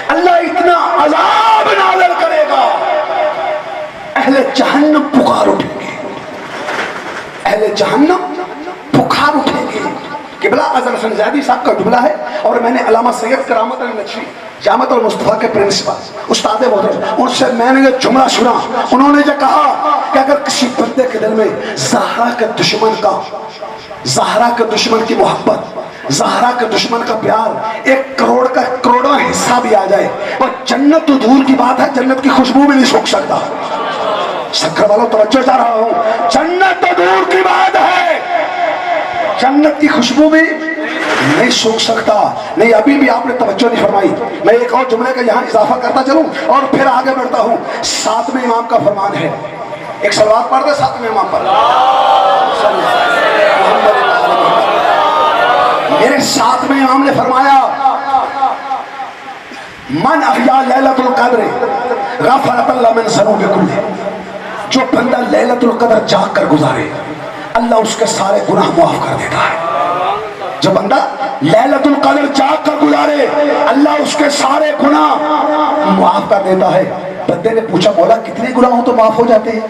اللہ اتنا عذاب نازل کرے گا, اہل جہنم پکار اٹھیں گے, اہل جہنم پکار اٹھیں گے. قبلہ اظہر حسن زیدی صاحب کا جملہ ہے, اور میں نے علامہ سید کرامت علی نقشی جامعۃ المصطفیٰ کے پرنسپل استاد محترم, ان سے میں نے یہ جملہ سنا. انہوں نے یہ کہا کہ اگر کسی بندے کے دل میں زہرا کے دشمن کا, زہرا کے دشمن کی محبت, زہرا کے دشمن کا پیار 1 کروڑ کا کروڑواں حصہ بھی آ جائے, اور جنت تو دور کی بات ہے, جنت کی خوشبو بھی نہیں سونکھ سکتا. سکر والوں توجہ چاہ رہا ہوں, جنت تو دور کی بات ہے, جنت کی خوشبو بھی نہیں سوکھ سکتا. نہیں, ابھی بھی آپ نے توجہ نہیں فرمائی. میں ایک اور جملے کا یہاں اضافہ کرتا چلوں اور پھر آگے بڑھتا ہوں. 7ویں امام کا فرمان ہے, ایک صلوات پڑھ دے 7ویں امام پر. میرے 7ویں امام نے فرمایا من احیا لیلۃ القدر غفرت اللہ من ذنوب کلہ. جو بندہ لیلۃ القدر جاگ کر گزارے, اللہ اس کے سارے گناہ معاف کر دیتا ہے. جو بندہ لیلۃ القدر جاگ کر گزارے, اللہ اس کے سارے گناہ معاف کر دیتا ہے. بندے نے پوچھا مولا کتنے گناہ ہوں تو معاف ہو جاتے ہیں؟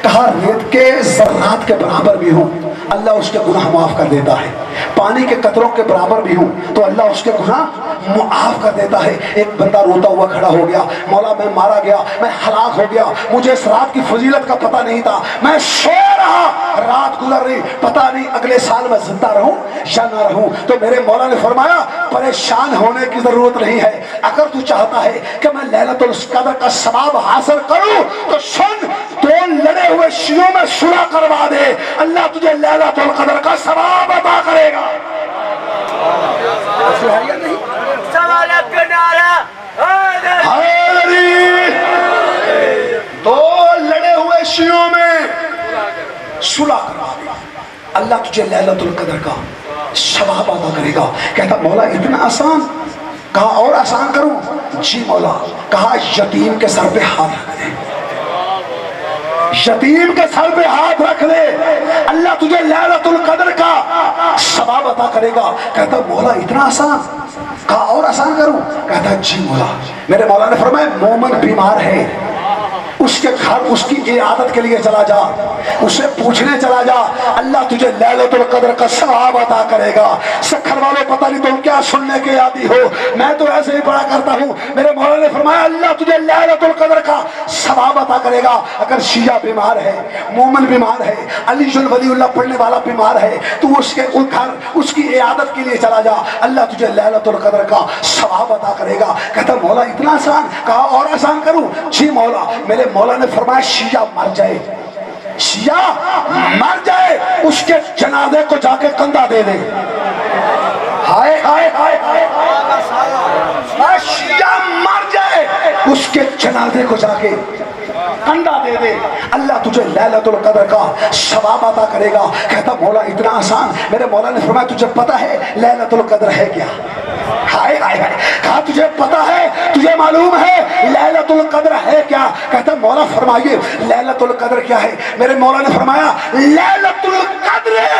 کہا ریت کے ذرات کے برابر بھی ہوں اللہ اس کے گناہ معاف کر دیتا ہے. پانی کے قطروں کے برابر بھی ہوں تو اللہ اس کے گناہ معاف کر دیتا ہے. ایک بندہ روتا ہوا کھڑا ہو گیا, مولا میں مارا گیا, میں ہلاک ہو گیا, مجھے اس رات کی فضیلت کا پتہ نہیں تھا, میں سو رہا, رات گزر رہی, پتہ نہیں اگلے سال میں زندہ رہوں یا نہ رہوں. تو میرے مولا نے فرمایا پریشان ہونے کی ضرورت نہیں ہے. اگر تو چاہتا ہے کہ میں لیلۃ القدر کا ثواب حاصل کروں تو سن, 2 لڑے ہوئے شیعوں میں صلح کروا دے, اللہ تجھے لیلۃ القدر کا ثواب عطا کرے گا. دو لڑے ہوئے شیعوں میں صلح کروا دے, اللہ تجھے لیلۃ القدر کا ثواب عطا کرے گا. کہتا مولا اتنا آسان؟ کہا اور آسان کروں؟ جی مولا. کہا یتیم کے سر پہ ہاتھ رکھ دے, یتیم کے سر پہ ہاتھ رکھ دے, اللہ تجھے لیلۃ القدر کا ثواب عطا کرے گا. کہتا مولا اتنا آسان؟ کہا اور آسان کروں؟ کہتا جی مولا. میرے مولا نے فرمایا مومن بیمار ہے, उसके घर उसकी इयादत के लिए चला जा, उसे पूछने चला जा, अल्लाह तुझे लैलतुल कद्र का सवाब अता करेगा। सखर वालों, पता नहीं तुम क्या सुनने के आदी हो, मैं तो ऐसे ही पढ़ा करता हूँ। मेरे मौला ने फरमाया अल्लाह तुझे लैलतुल कद्र का सवाब अता करेगा। अगर शिया बीमार है, मोमिन बीमार है, अलीजुल वलीउल्लाह पढ़ने वाला बीमार है, तो उसके घर उसकी इयादत के लिए चला जा, अल्लाह तुझे लैलतुल कद्र का सवाब अता करेगा। कहता मौला इतना आसान? कहा और आसान करूं? जी मौला। मेरे मौला ने फरमाया शिया मर जाए, शिया मर जाए, उसके जनाजे को जाके कंधा दे दे। हाय हाय हाय हाय, शिया मर जाए, उसके जनाजे को जाके कंधा दे दे, अल्लाह तुझे लैलतुल कद्र का सवाब अता करेगा। कहता मौला इतना आसान? मेरे मौला ने फरमाया तुझे पता है लैलतुल कद्र है क्या? हाय हाय हाय, कहा तुझे पता है, तुझे मालूम है लैलतुल कद्र है क्या? कहता मौला फरमाइए लैलतुल कद्र क्या है? मेरे मौला ने फरमाया लैलतुल कद्र है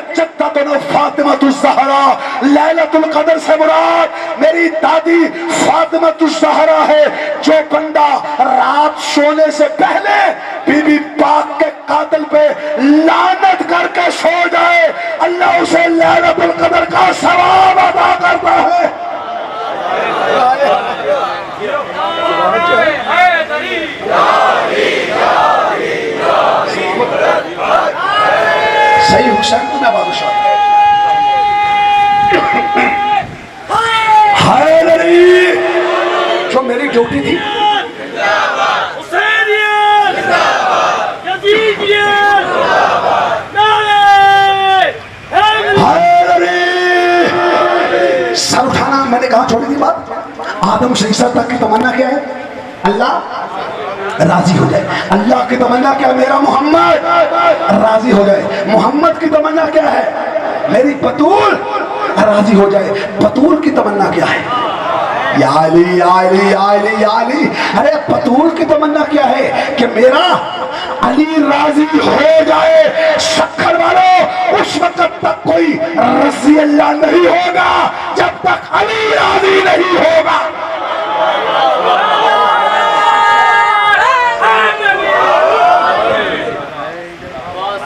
जद्दतुन फातिमातुज़ ज़हरा। लैलतुल कद्र से मुराद मेरी दादी फातिमातुज़ ज़हरा है। जो बंदा रात सोने से पहले बीबी पाक के कातिल पे लानत करके सो जाए, अल्लाह उसे लैलतुल कद्र का सवाब अता करता है। सही हुसैन को मैं बादशाह जो मेरी ड्यूटी थी, सर उठाना मैंने कहा छोड़ी थी बात। आदम से ईसा तक की तमन्ना क्या है? अल्लाह राजी हो जाए। अल्लाह की तमन्ना क्या है? मेरा मोहम्मद राजी हो जाए। मोहम्मद की तमन्ना क्या है? मेरी बतूल राजी हो जाए। बतूल की तमन्ना क्या है? या अली या अली या अली या अली। अरे बतूल की तमन्ना क्या है? कि मेरा अली राजी हो जाए। शक्कर वालों, उस वक्त तक कोई रज़ी अल्लाह नहीं होगा जब तक अली राजी नहीं होगा।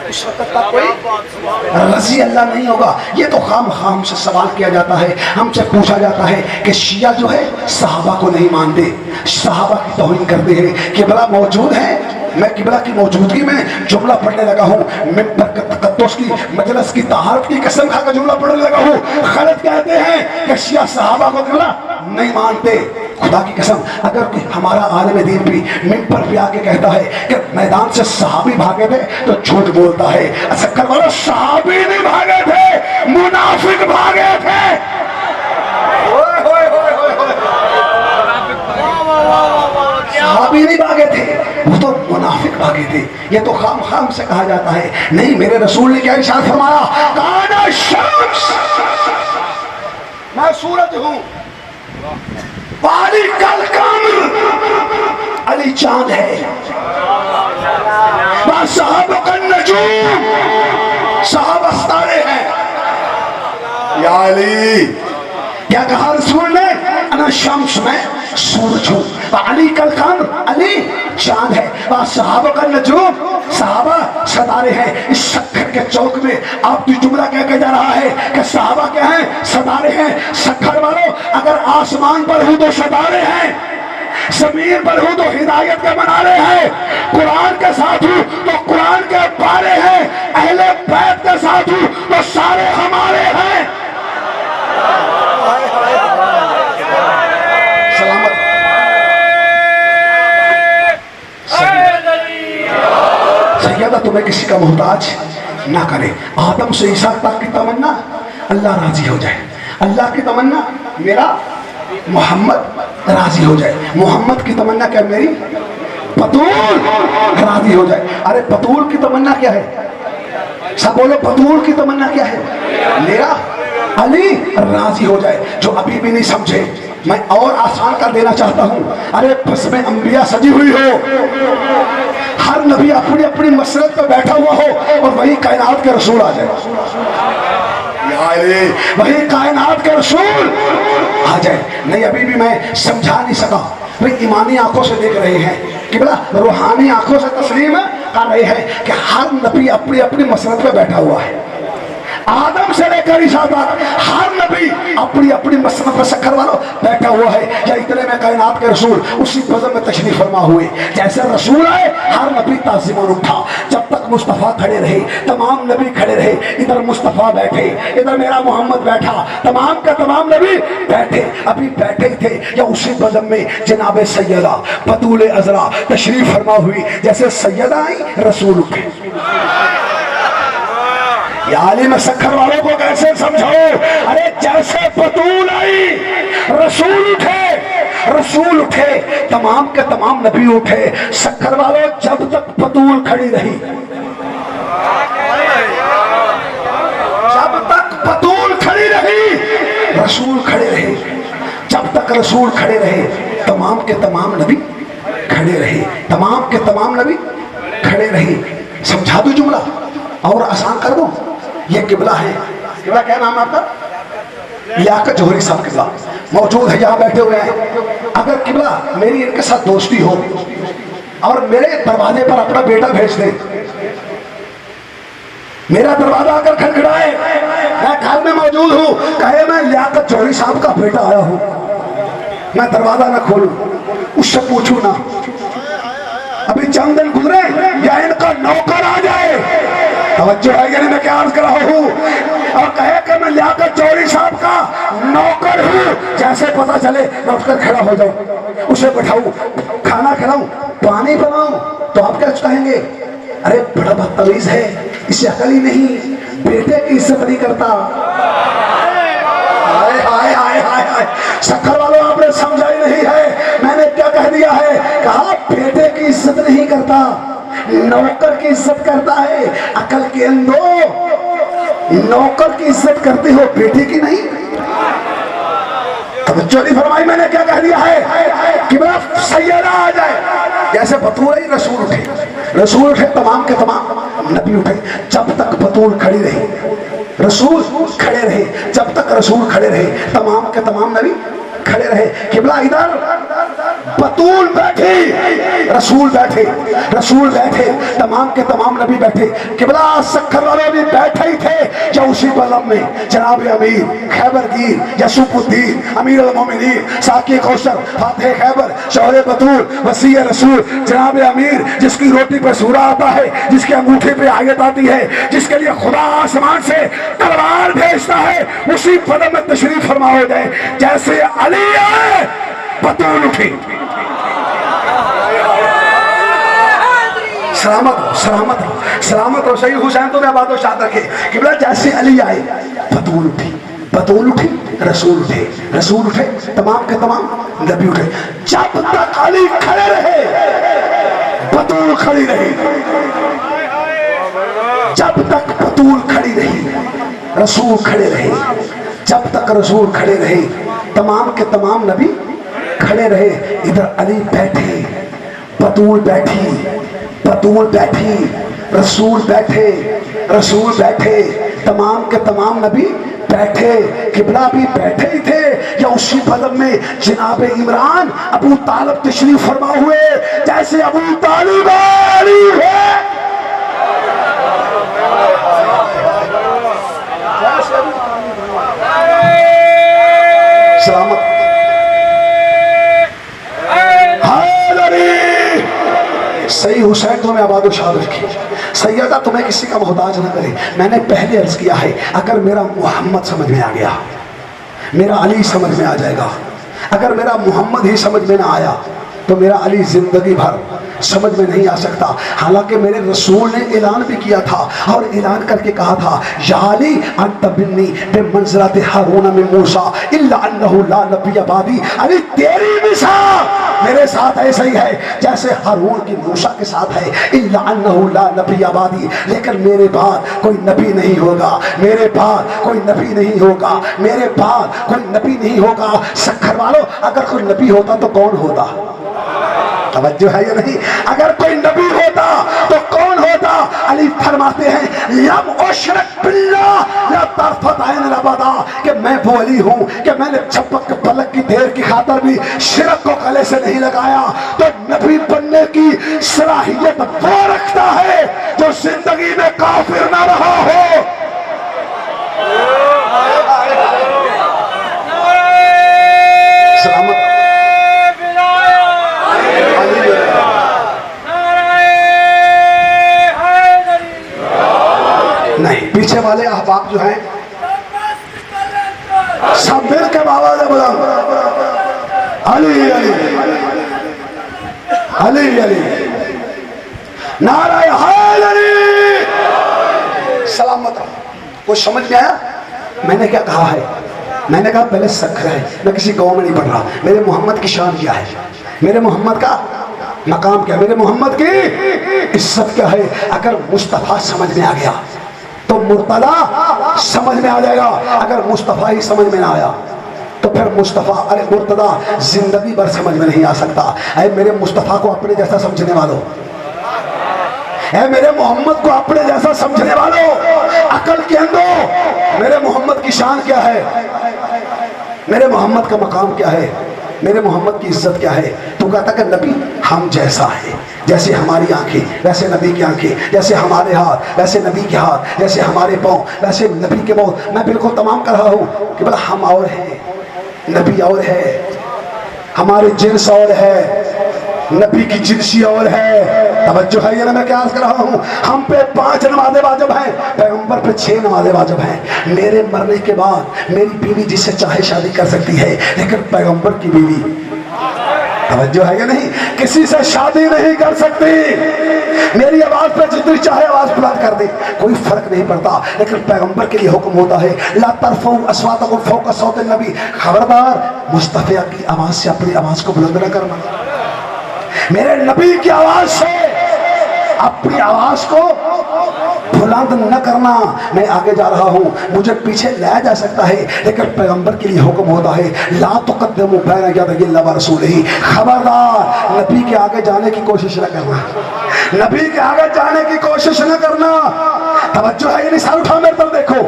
उस वक्त तक कोई रज़ी अल्लाह नहीं होगा। ये तो खाम खाम से सवाल किया जाता है, हमसे पूछा जाता है कि शिया जो है सहाबा को नहीं मानते, सहाबा की तौहीन करते हैं। किबला मौजूद है, मैं किबला की मौजूदगी में जुमला पढ़ने लगा हूँ, तक़द्दुस की मजलिस की तहारत की कसम खाकर जुमला पढ़ने लगा हूँ। गलत कहते हैं कि शिया सहाबा को किबला नहीं मानते। खुदा की कसम, अगर कोई हमारा आलिम दीन भी मिंबर पे आके कहता है कि मैदान से सहाबी भागे थे तो झूठ बोलता है। अच्छा करवाना, सहाबी नहीं भागे थे, मुनाफिक भागे थे। सहाबी नहीं भागे थे, वो तो मुनाफिक भागे थे। ये तो खाम खाम से कहा जाता है। नहीं, मेरे रसूल ने क्या इरशाद फरमाया? काना शम्स, मैं सूरज हूं, अली कल कमर, अली चांद है, साहब का नजूम, साहब सितारे हैं। या अली, क्या कहा रसूल ने? अना शम्स, मैं सूरज हूँ, अली कल कमर, अली चांद है, साहब का नजूम, साहबा सितारे हैं। इस शक्कर के चौक में आप भी जुमला कह के जा रहा है कि साहबा क्या हैं? सितारे हैं। शक्कर वालों, अगर आसमान पर हूँ तो सितारे हैं, जमीन पर हूँ तो हिदायत के मनारे हैं, कुरान के साथ हूँ तो कुरान के पारे हैं, अहले बैत के साथ हूँ तो सारे हमारे हैं। सलामत। सैयदा तुम्हें किसी का मोहताज ना करे। आदम से ईसा तक की तमन्ना अल्लाह राजी हो जाए। अल्लाह की तमन्ना मेरा मोहम्मद राजी हो जाए। मोहम्मद की तमन्ना क्या? मेरी बतूल राजी हो जाए। अरे बतूल की तमन्ना क्या है? सब बोलो, बतूल की तमन्ना क्या है? मेरा अली राजी हो जाए। जो अभी भी नहीं समझे, मैं और आसान कर देना चाहता हूँ। अरे बस में अंबिया सजी हुई हो, हर नबी अपनी अपनी मसरत पे बैठा हुआ हो और वही कायनात के रसूल आ जाए। वही कायनात के रसूल आ जाए। नहीं, अभी भी मैं समझा नहीं सका। भाई ईमानी आंखों से देख रहे हैं, قبلہ روحانی آنکھوں سے تسلیم کر رہے ہیں کہ ہر نبی اپنی اپنی مسند پہ بیٹھا ہوا ہے. آدم سے لے کر عیسیٰ تک ہر نبی اپنی اپنی مسند پہ سکر والوں بیٹھا ہوا ہے. یا اتنے میں کائنات کے رسول اسی بزم میں تشریف فرما ہوئے. جیسے رسول آئے ہر نبی تعظیماً اٹھا. جب تک مصطفیٰ کھڑے رہے تمام نبی کھڑے رہے. ادھر مصطفیٰ بیٹھے, ادھر میرا محمد بیٹھا, تمام کا تمام نبی بیٹھے. ابھی بیٹھے ہی تھے یا اسی بزم میں جناب سیدہ بطول عذرا تشریف فرما ہوئی. جیسے سیدہ آئی رسول اٹھے. یا عالم سکھر والوں کو کیسے سمجھاؤ؟ ارے جیسے بطول آئی رسول اٹھے, رسول اٹھے, تمام کے تمام نبی اٹھے. سکھر والوں جب تک بطول کھڑی رہی, جب تک بطول کھڑی رہی رسول کھڑے رہے. جب تک رسول کھڑے رہے تمام کے تمام نبی کھڑے رہے. تمام کے تمام نبی کھڑے رہے. سمجھا دو جملہ اور آسان کر دو. یہ قبلہ ہے. قبلہ کیا نام ہے آپ کا؟ لیاقت جوہری صاحب قبلہ موجود ہے, یہاں بیٹھے ہوئے ہیں. اگر قبلہ میری ان کے ساتھ دوستی ہو اور میرے دروازے پر اپنا بیٹا بھیج دے, میرا دروازہ آ کر کھڑکھڑائے, میں گھر میں موجود ہوں, کہے میں لیاقت جوہری صاحب کا بیٹا آیا ہوں, میں دروازہ نہ کھولوں, اس سے پوچھوں نہ ابھی چند دن گزرے یا ان کا نوکر آ جائے, توجہ ہے یعنی میں کیا عرض کر رہا ہوں, اور کہے کہ میں لیاقت جوہری صاحب کا نوکر ہوں, جیسے پتا چلے میں اٹھ کر کھڑا ہو جاؤں, اسے بٹھاؤں, کھانا کھلاؤں, پانی پلاؤں, تو آپ کیا کہیں گے؟ ارے بڑا بدتمیز ہے, اسے عقل ہی نہیں, بیٹے کی عزت نہیں کرتا. آئے آئے آئے آئے سکھر والوں آپ نے سمجھا ہی نہیں ہے. میں نے کیا کہہ دیا ہے؟ کہا بیٹے کی عزت نہیں کرتا, نوکر کی عزت کرتا ہے. عقل کے اندو نوکر کی عزت کرتے ہو, بیٹے کی نہیں. توجہ نہیں فرمائی. میں نے کیا کہہ دیا ہے کہ میرا سیدہ آ جائے, جیسے بطول ہی رسول اٹھے, رسول اٹھے تمام کے تمام نبی اٹھے. جب تک بطول کھڑی رہی رسول کھڑے رہے, جب تک رسول کھڑے رہے تمام کے تمام نبی کھڑے رہے. قبلہ ادھر بطول بیٹھی, رسول بیٹھے, رسول بیٹھے, تمام کے تمام نبی بیٹھے. قبلہ سکھر والے بھی بیٹھے ہی تھے یا اسی بلم میں جناب امیر خیبر گیر یسوف الدین امیر المومنین ساقی کوثر فاتح خیبر شوہر بطول وسیع رسول جناب امیر, جس کی روٹی پہ سورہ آتا ہے, جس کے انگوٹھے پہ آیت آتی ہے, جس کے لیے خدا آسمان سے تلوار بھیجتا ہے, اسی بلم میں تشریف فرما ہو جائے. جیسے علی آئے بطول اٹھی. سلامت ہو, سلامت ہو, سلامت ہو. صحیح حسین تو میں آباد و شاد رکھے. قبلہ جیسے علی آئے بطول اٹھی, بطول اٹھی, رسول اٹھے, رسول اٹھے, تمام کے تمام نبی اٹھے. جب تک علی کھڑے رہے بطول کھڑی رہی, جب تک بطول کھڑی رہی رسول کھڑے رہے, جب تک رسول کھڑے رہے تمام کے تمام نبی کھڑے رہے. ادھر علی بیٹھے, بطول بیٹھی, بطول بیٹھی, رسول بیٹھے, رسول بیٹھے, تمام کے تمام نبی بیٹھے. قبلہ بھی بیٹھے ہی تھے یا اسی بلم میں جناب عمران ابو طالب تشریف فرما ہوئے. جیسے ابو طالب علی ہے, سلامت. صحیح حسین تمہیں آباد و شاد رکھے. سیدہ تمہیں کسی کا محتاج نہ کرے. میں نے پہلے عرض کیا ہے اگر میرا محمد سمجھ میں آ گیا میرا علی سمجھ میں آ جائے گا. اگر میرا محمد ہی سمجھ میں نہ آیا تو میرا علی زندگی بھر سمجھ میں نہیں آ سکتا. حالانکہ میرے رسول نے اعلان بھی کیا تھا اور اعلان کر کے کہا تھا یا علی انت بنی بمنزلۃ ہارون من موسیٰ الا انہ لا نبی بعدی. علی تیری مثال میرے ساتھ ایسا ہی ہے جیسے ہارون کی موسیٰ کے ساتھ ہے, الا انہ لا نبی بعدی, لیکن میرے بعد کوئی نبی نہیں ہوگا, میرے بعد کوئی نبی نہیں ہوگا, میرے بعد کوئی نبی نہیں ہوگا. سکھر والوں اگر کوئی نبی ہوتا تو کون ہوتا؟ توجہ ہے یا نہیں؟ اگر کوئی نبی ہوتا تو کون ہوتا؟ علی فرماتے ہیں لم اشرک باللہ لا طرفت عین ابدا, کہ میں وہ علی ہوں کہ میں نے جھپک پلک کی دیر کی خاطر بھی شرک کو گلے سے نہیں لگایا. تو نبی بننے کی کی صلاحیت وہ رکھتا ہے جو زندگی میں کافر نہ رہا ہو. سلامت نہیں. پیچھے والے احباب جو ہیں سب مل کے بابا نے بولا علی علی علی علی نعرہ حیدری. سلامت. کچھ سمجھ میں آیا میں نے کیا کہا ہے؟ میں نے کہا پہلے سکھ رہے, میں کسی گاؤں میں نہیں پڑھ رہا. میرے محمد کی شان کیا ہے, میرے محمد کا مقام کیا, میرے محمد کی عزت کیا ہے. اگر مصطفیٰ سمجھ میں آ گیا تو مرتضیٰ سمجھ میں آ جائے گا. اگر مصطفیٰ ہی سمجھ میں نہ آیا تو پھر مصطفیٰ ارے مرتضیٰ زندگی بھر سمجھ میں نہیں آ سکتا. اے میرے مصطفیٰ کو اپنے جیسا سمجھنے والوں, اے میرے محمد کو اپنے جیسا سمجھنے والوں, عقل کے اندر میرے محمد کی شان کیا ہے, میرے محمد کا مقام کیا ہے, میرے محمد کی عزت کیا ہے. تو کہتا کہ نبی ہم جیسا ہے, جیسے ہماری آنکھیں ویسے نبی کی آنکھیں, جیسے ہمارے ہاتھ ویسے نبی کے ہاتھ, جیسے ہمارے پاؤں ویسے نبی کے پاؤں. میں بالکل تمام کر رہا ہوں کہ بلا ہم اور ہیں, نبی اور ہے, ہمارے جنس اور ہے, نبی کی جنسی اور ہے. توجہ ہے یہ نا میں کیا عرض کر رہا ہوں. ہم پہ 5 نمازیں واجب ہیں, پیغمبر پہ 6 نمازیں واجب ہیں. میرے مرنے کے بعد میری بیوی جس سے چاہے شادی کر سکتی ہے, لیکن پیغمبر کی بیوی توجہ ہے یا نہیں کسی سے شادی نہیں کر سکتی. میری آواز پہ جتنی چاہے آواز بلند کر دے, کوئی فرق نہیں پڑتا, لیکن پیغمبر کے لیے حکم ہوتا ہے لا ترفعوا اصواتکم فوق صوت النبی. خبردار مصطفیٰ کی آواز سے اپنی آواز کو بلند نہ کرنا, میرے نبی کی آواز سے اپنی آواز کو بلند نہ کرنا. میں آگے جا رہا ہوں, مجھے پیچھے لایا جا سکتا ہے, لیکن پیغمبر کے لیے حکم ہوتا ہے لا تقدموا بین یدی اللہ ورسولہ. خبردار نبی کے آگے جانے کی کوشش نہ کرنا, نبی کے آگے جانے کی کوشش نہ کرنا. توجہ ہے, یہ سر اٹھا میرے طرف دیکھو.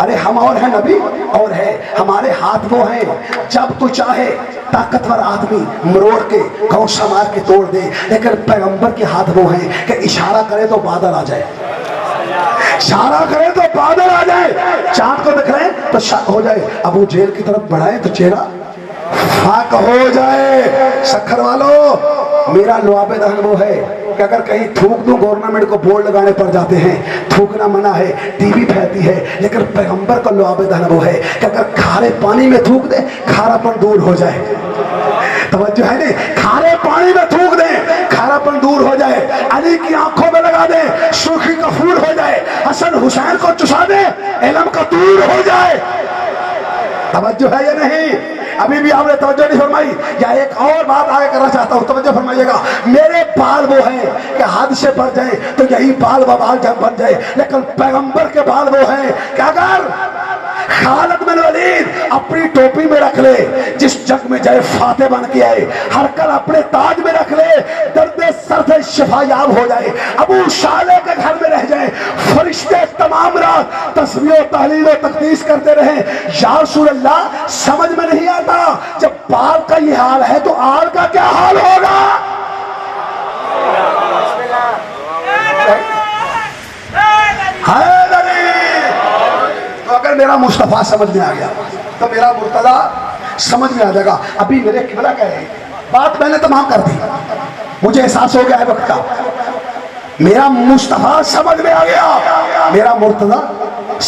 ارے ہم اور ہیں, نبی اور ہے, ہمارے ہاتھ وہ ہیں جب تو چاہے طاقتور آدمی مروڑ کے گوشہ مار کے توڑ دے, لیکن پیغمبر کے ہاتھ وہ ہیں کہ اشارہ کرے تو بادل آ جائے, اشارہ کرے تو بادل آ جائے, چاند کو دکھ رہے ہیں تو شک ہو جائے, ابو جیل کی طرف بڑھائے تو چہرہ فاق ہو جائے. سکھر والو میرا لعاب دہن وہ ہے کہ اگر کہیں تھوک دوں گورنمنٹ کو بورڈ لگانے پڑ جاتے ہیں, تھوکنا منع ہے, ٹی وی پھیلتی ہے, لیکن پیغمبر کا لعاب دہن وہ ہے کہ اگر کھارے پانی میں تھوک دے کھارا پن دور ہو جائے. توجہ ہے نہیں, کھارے پانی میں تھوک دیں کھارا پن دور ہو جائے, علی کی آنکھوں میں لگا دیں سرخی کا پھول ہو جائے, حسن حسین کو چسا دیں علم کا دور ہو جائے. توجہ ہے یا نہیں؟ ابھی بھی آپ نے توجہ نہیں فرمائی. یا ایک اور بات آگے کرنا چاہتا ہوں, توجہ فرمائیے گا. میرے بال وہ ہیں کہ حد سے بڑھ جائیں تو یہی بال بال جب بن جائے, لیکن پیغمبر کے بال وہ ہیں کہ اگر خالد بن ولید اپنی ٹوپی میں رکھ لے, جس جنگ میں جائے فاتح بن کے آئے, ہر کل اپنے تاج میں رکھ لے, درد سر سے شفا یاب ہو جائے, ابو شالے کے گھر میں رہ جائے, فرشتے تمام رات تسبیح و تحلیل و تقدیس کرتے رہیں, یا رسول اللہ سمجھ میں نہیں آتا جب بال کا یہ حال ہے تو آل کا کیا حال ہوگا. تو اگر میرا مصطفیٰ سمجھ میں آ گیا تو میرا مرتضیٰ سمجھ میں آ جائے گا. ابھی میرے قبلہ کہہ رہے ہیں, بات میں نے تمام کر دی, مجھے احساس ہو گیا ہے وقت کا. میرا مصطفیٰ سمجھ میں آ گیا, میرا مرتضیٰ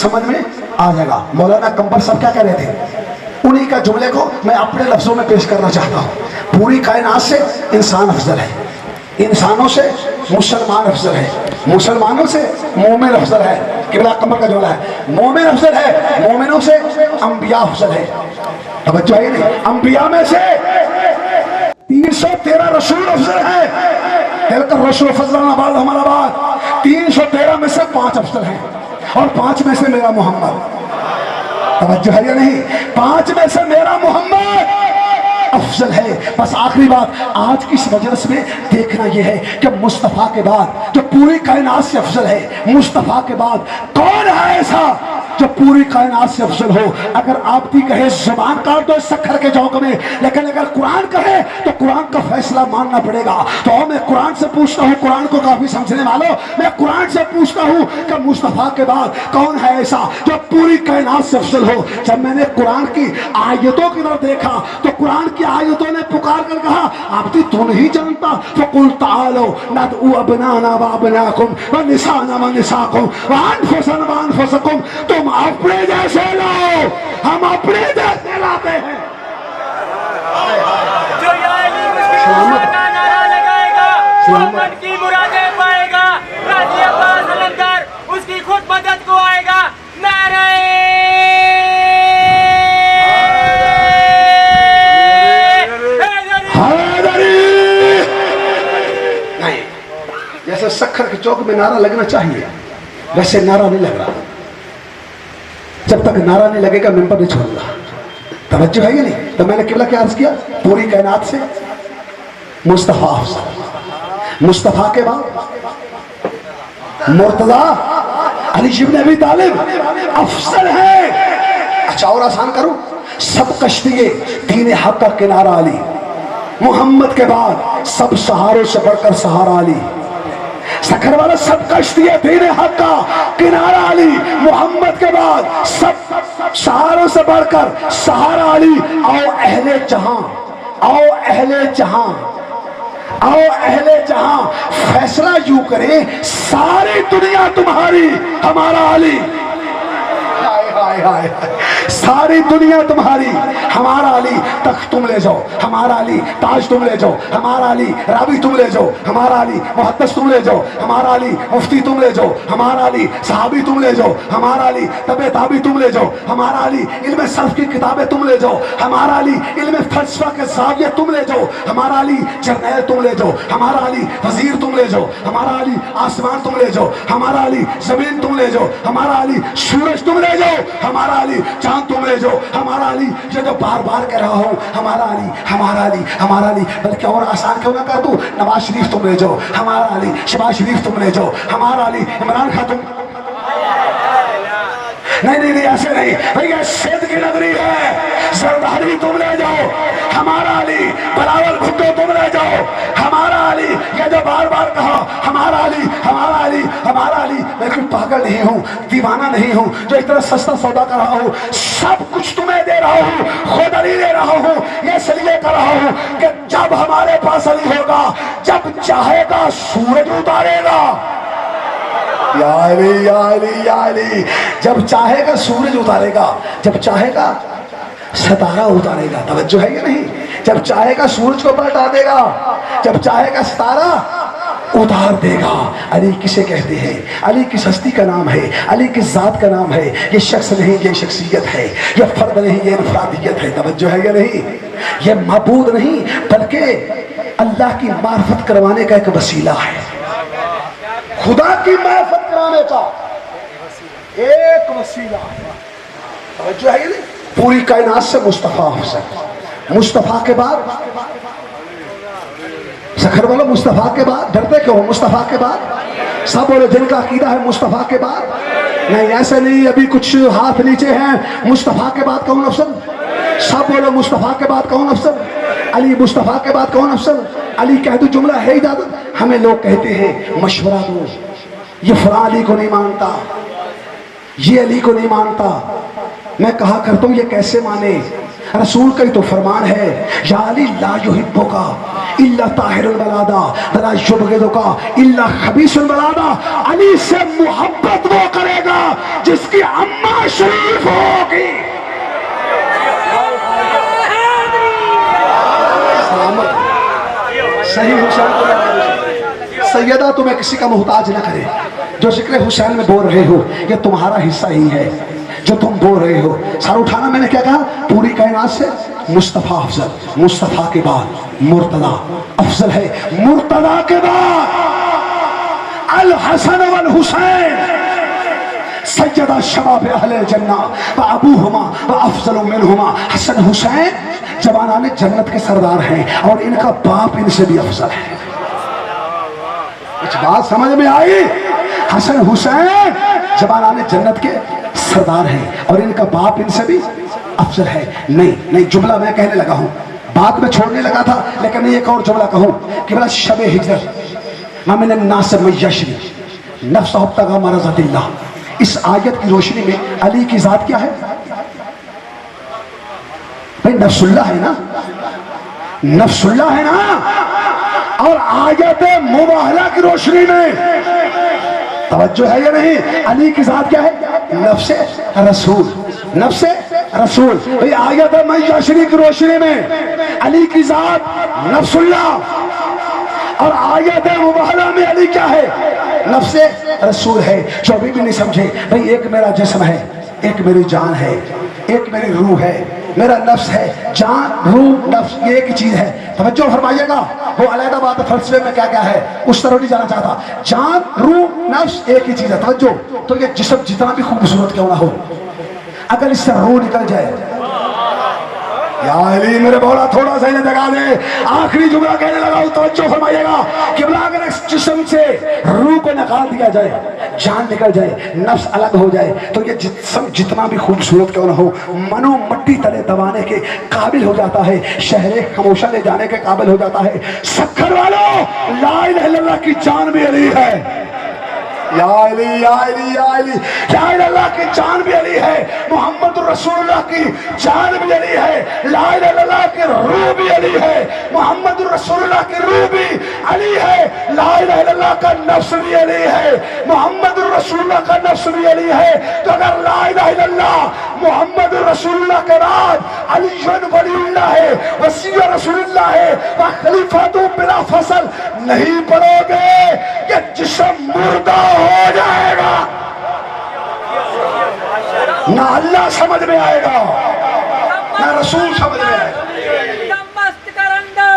سمجھ میں آ جائے گا. مولانا قمر صاحب کیا کہہ رہے تھے, انہی کا جملے کو میں اپنے لفظوں میں پیش کرنا چاہتا ہوں. پوری کائنات سے انسان افضل ہے, انسانوں سے مسلمان افضل ہے, مسلمانوں سے مومن افضل ہے. قبلہ قمر کا جملہ ہے, مومن افضل ہے, مومنوں سے انبیاء افضل ہے. توجہ ہے نہیں, انبیاء میں سے 313 رسول افضل ہیں. دل کر رسول فضل آباد ہمارا بات 313 میں سے 5 افضل ہیں, اور 5 میں سے میرا محمد. توجہ ہے یا نہیں, 5 میں سے میرا محمد افضل ہے. بس آخری بات آج کی اس مجلس میں دیکھنا یہ ہے کہ مصطفیٰ کے بعد جو پوری کائنات سے افضل ہے, مصطفیٰ کے بعد کون ہے ایسا जो पूरी कायनात से अफजल हो। अगर आपकी कहे जुबान काट दो इस सखर के चौक में, लेकिन अगर कुरान कहे तो कुरान का फैसला मानना पड़ेगा। तो मैं कुरान से पूछता हूँ, कुरान को काफी समझने वालों, मैं कुरान से पूछता हूँ कि मुस्तफा के बाद कौन है ऐसा जो पूरी कायनात से अफजल हो। जब मैंने कुरान की आयतों की तरफ देखा तो कुरान की आयतों ने पुकार कर कहा, आप तू नहीं जानता, फकुल तालो नदउ अबनाना व अबनाकुम व निसाना व निसाकुम व अनफुसना व अनफुसकुम, तुम अपने जैसे लो, हम अपने जैसे लाते हैं। जो या अली मुस्लिम का नारा लगाएगा वो मन की मुरादें पाएगा। गाजी अब्बास अलंकार उसकी खुद मदद को आएगा। नारे नहीं, जैसे सखर के चौक में नारा लगना चाहिए वैसे नारा नहीं लग रहा। जब तक नारा नहीं लगेगा मिंबर नहीं छोड़ूंगा। तवज्जो है या नहीं? तो मैंने किबला क्या अर्ज किया, पूरी कायनात से मुस्तफा अफजल, मुस्तफा के बाद मुर्तजा अली इब्न अबी तालिब अफजल है। अच्छा और आसान करूं, सब कश्तिये दीन हक का किनारा अली, मोहम्मद के बाद सब सहारों से बढ़कर सहारा अली। सखर वाला सब कश्तिये दीन हक का किनारा अली, मोहम्मद के बाद सब सहारों से बढ़कर सहारा अली। आओ अहले जहां, आओ अहले जहां, आओ अहले जहां, फैसला यूं करें सारी दुनिया तुम्हारी हमारा अली। हाय हाय हाय हाय, सारी दुनिया तुम्हारी हमारा अली। तख्त तुम ले जाओ हमारा अली, ताज तुम ले जाओ हमारा अली, रावी तुम ले जाओ हमारा अली, मुहद्दिस तुम ले जाओ हमारा अली, मुफ्ती तुम ले जाओ हमारा अली, सहाबी तुम ले जाओ हमारा अली, तबे ताबी तुम ले जाओ हमारा अली, इल्म सर्फ की किताबें तुम ले जाओ हमारा अली, इल्म फलसफा के जाविये तुम ले जाओ हमारा अली, जर्नैल तुम ले जाओ हमारा अली, वजीर तुम ले जाओ हमारा अली, आसमान तुम ले जाओ हमारा अली, जमीन तुम ले जाओ हमारा अली, सूरज तुम ले जाओ हमारा अली, चांद तुम ले जाओ हमारा अली। ये जो बार बार कह रहा हूँ हमारा अली, हमारा अली, हमारा अली, बल्कि और आसान क्यों ना कर दूं, नवाज शरीफ तुम ले जाओ हमारा अली, शहबाज शरीफ तुम ले जाओ हमारा अली, इमरान खान तुम नहीं नहीं नहीं ऐसे नहीं भैया, सिद्ध की नगरी है, जरदारी तुम ले जाओ हमारा अली, बलावल भुट्टो तुम ले जाओ हमारा अली। ये जो बार बार कहा हमारा अली, हमारा अली, हमारा अली, मैं कोई पागल नहीं हूँ, दीवाना नहीं हूँ जो इतना सस्ता सौदा कर रहा हूँ। सब कुछ तुम्हें दे रहा हूँ, खुद अली दे रहा हूँ, ये इसलिए कर रहा हूँ कि जब हमारे पास अली होगा, जब चाहेगा सूरज उतारेगा। या अली, या अली, या अली, जब चाहेगा सूरज उतारेगा, जब चाहेगा सितारा उतारेगा। तवज्जो है या नहीं? जब चाहेगा सूरज को पलटा देगा, जब चाहेगा सितारा उतार देगा। अली किसे कहते हैं? अली किस हस्ती का नाम है, अली किस जात का नाम है? ये शख्स नहीं, ये शख्सियत है, ये फर्द नहीं, ये इनफरादियत है। तवज्जो है या नहीं? ये माबूद नहीं बल्कि अल्लाह की मार्फत करवाने का एक वसीला है, खुदा की मार्फत कराने का एक वसीला है। तवज्जो है या नहीं? पूरी कायनात से मुस्तफा हुसैन, मुस्तफा के बाद सखर वालों, मुस्तफा के बाद डरते क्यों हो? मुस्तफा के बाद सब बोले जिनका अकीदा है मुस्तफा के बाद नहीं, ऐसे नहीं। अभी कुछ हाथ नीचे हैं, मुस्तफा के बाद कौन अफसल? सब बोलो मुस्तफा के बाद कौन अफसल? अली। मुस्तफा के बाद कौन अफसल? अली। कह दो जुमला है इजाजत? हमें लोग कहते हैं मशवरा दो, ये फलां अली को नहीं मानता, ये अली को नहीं मानता। मैं कहा करता हूं ये कैसे माने? रसूल का ही तो फरमान है, या अली ला युहिब्बुका इल्ला ताहिरुल बलादा वला युबगिदुका इल्ला खबीसुल बलादा। अली से मोहब्बत वो करेगा जिसकी अम्मा शरीफ होगी। सही हुसैन सैयदा तुम्हें किसी का मोहताज न करे। जो जिक्र हुसैन में बोल रहे हो ये तुम्हारा हिस्सा ही है जो तुम बोल रहे हो। सर उठाना, मैंने क्या कहा? पूरी कायनात से मुस्तफा अफजल, मुस्तफा के बाद मुर्तदा अफजल है, मुर्तदा के बाद अल हसन वल हुसैन सैयदा शबाब अहले जन्ना व अबूहुमा व अफजल मिनहुमा। हसन हुसैन जवानाने जन्नत के सरदार हैं और इनका बाप इनसे भी अफजल है। कुछ बात समझ में आई? हसन हुसैन जवानाने जन्नत के सरदार हैं और इनका बाप इनसे भी अफजल है। नहीं, जुमला मैं कहने लगा हूँ, बात में छोड़ने लगा था, लेकिन मैं एक और जुमला कहूँ कि बड़ा शब हिजरत मामिन नासिर मयशरी नफ्स हफ्ता मरज़तिल्लाह, इस आयत की रोशनी में अली की जात क्या है भाई? नफ्सुल्लाह है ना, नफ्सुल्लाह है ना। और आयत मुबाहला की रोशनी में तवज्जो है या नहीं? अली की जात क्या है? नफ्से रसूल, नफ्से रसूल। भाई आयत मयशरी की रोशनी में अली की जात नफ्सुल्लाह, और आयत मुबाहला में अली क्या है? नफ्से रसूल है। जो अभी भी नहीं समझे भाई, एक मेरा जिस्म है, एक मेरी जान है, एक मेरी रूह है, मेरा नफ्स है, जान रूह नफ्स ये एक ही चीज है। तवज्जो फरमाइएगा, वो अलग बात है फलसफे में क्या क्या है उस तरह नहीं जाना चाहता। जान रूह नफ्स एक ही चीज है। तवज्जो, तो ये जिस्म जितना भी खूबसूरत क्यों ना हो, अगर इससे रूह निकल जाए, या अली मेरे बोला थोड़ा सा इन्हें जगा दे, आखिरी जुमला कहने लगा हूं, तवज्जो फरमाइएगा कि अगर इस जिस्म से रूह को निकाल दिया जाए, जान निकल जाए, नफ्स अलग हो जाए, तो ये जिस्म जितना भी खूबसूरत क्यों ना हो, मनो मट्टी तले दबाने के काबिल हो जाता है, शहरे खामोशा ले जाने के काबिल हो जाता है। सखर वालों, ला इलाहा इल्लल्लाह की जान भी अली है। या अली, या अली, या अली, ला इलाहा इल्लल्लाह की जान भी अली है, मोहम्मद रसूलुल्लाह की जान भी अली है, ला इलाहा इल्लल्लाह की रूह भी अली है, मोहम्मद रसूलुल्लाह की रूह भी अली है, ला इलाहा इल्लल्लाह का नफ्स भी अली है, मोहम्मद रसूलुल्लाह का नफ्स भी अली है। तो अगर ला इलाहा इल्लल्लाह मोहम्मद रसूलुल्लाह के बाद अली वलीउल्लाह है, वसी रसूलुल्लाह है, व खलीफातु बिला फसल नहीं पढ़ोगे, ये जिस्म मुर्दा हो जाएगा, ना अल्लाह समझ में आएगा ना रसूल समझ में आएगा। मस्त करंदर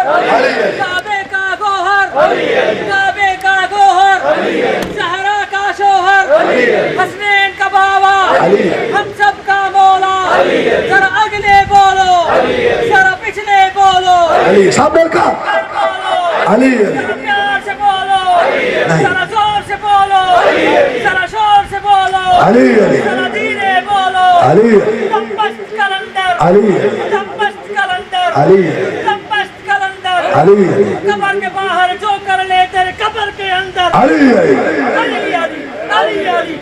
काबे का गोहर, काबे का गोहर, ज़हरा का शोहर, हसनैन का बाबा, हम सब का मौला। जरा अगले बोलो, जरा पिछले बोलो, अली सब मिलकर अली, प्यार से बोलो, जरा जोर से बोलो, जरा शोर से बोलो, अली अली जरा धीरे बोलो। अली मस्त करंदर, अली मस्त करंदर, अली मस्त करंदर, अली कब्र के बाहर जो कर ले तेरे कब्र के अंदर। अली अली अली अली अली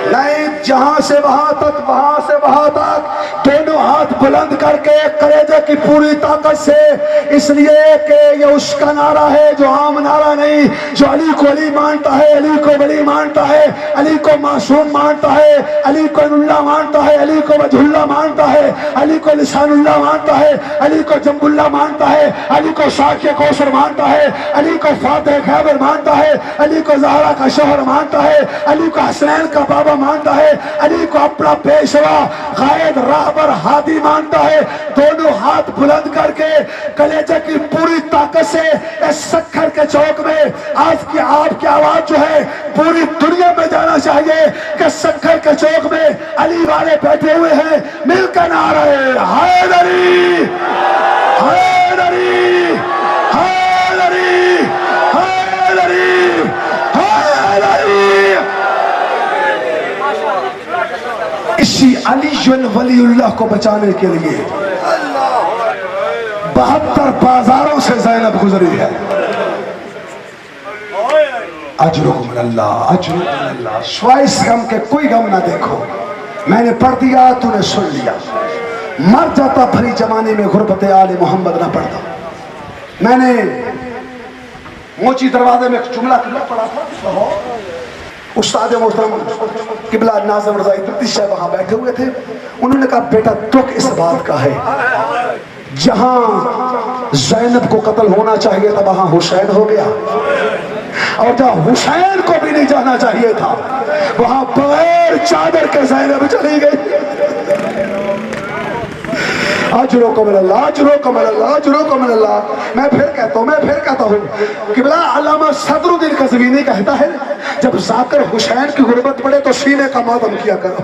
नहीं, जहां से वहां तक, वहां से वहां तक, दोनों हाथ बुलंद करके कलेजे की पूरी ताकत से, इसलिए कि ये उसका नारा है जो आम नारा नहीं, जो अली को अली मानता है, अली को वली मानता है, अली को मासूम मानता है, अली को अल्लाह मानता है, अली को वजहुल्लाह मानता है, अली को लिसानुल्लाह मानता है, अली को जंबुल्लाह मानता है, अली को साकिया कौसर मानता है, अली को फातिह खैबर मानता है, अली को ज़हरा का शोहर मानता है, अली को हसनैन का बाबा मानता है, अली को अपना पेशवा गायद राहबर हादी मानता है। दोनों हाथ बुलंद करके कलेजे की पूरी ताकत से इस सखर के चौक में आज की आपकी आवाज जो है पूरी दुनिया में जाना चाहिए कि सखर के चौक में अली वाले बैठे हुए हैं, मिलकर नारा है हैदरी हैदरी हैदरी हैदरी हैदरी। इसी अली वलीउल्लाह को बचाने के लिए 72 बाजारों से ज़ैनब गुजरी है। अजरुकुम मिनल्लाह, अजरुकुम मिनल्लाह। स्वाइस गम के कोई गम ना देखो, मैंने पढ़ दिया तूने सुन लिया, मर जाता भरी जमाने में गुरबत आले मोहम्मद ना पढ़ता। मैंने मोची दरवाजे में एक जुमला पढ़ा था, उस्ताद मोहतरम किबला नाज़िम रज़ा इदरीसी साहब वहाँ बैठे हुए थे। उन्होंने कहा बेटा दुख इस बात का है, जहाँ ज़ैनब को कत्ल होना चाहिए था वहाँ हुसैन हो गया, और जहाँ हुसैन को भी नहीं जाना चाहिए था वहाँ बगैर चादर के ज़ैनब चली गई। अजरुकुम अल्लाह, अजरुकुम अल्लाह, अजरुकुम अल्लाह। मैं फिर कहता हूँ किबला अल्लामा सदरुद्दीन कज़वीनी कहता है, जब जाकर हुसैन की गुर्बत पड़े तो सीने का मातम किया करो,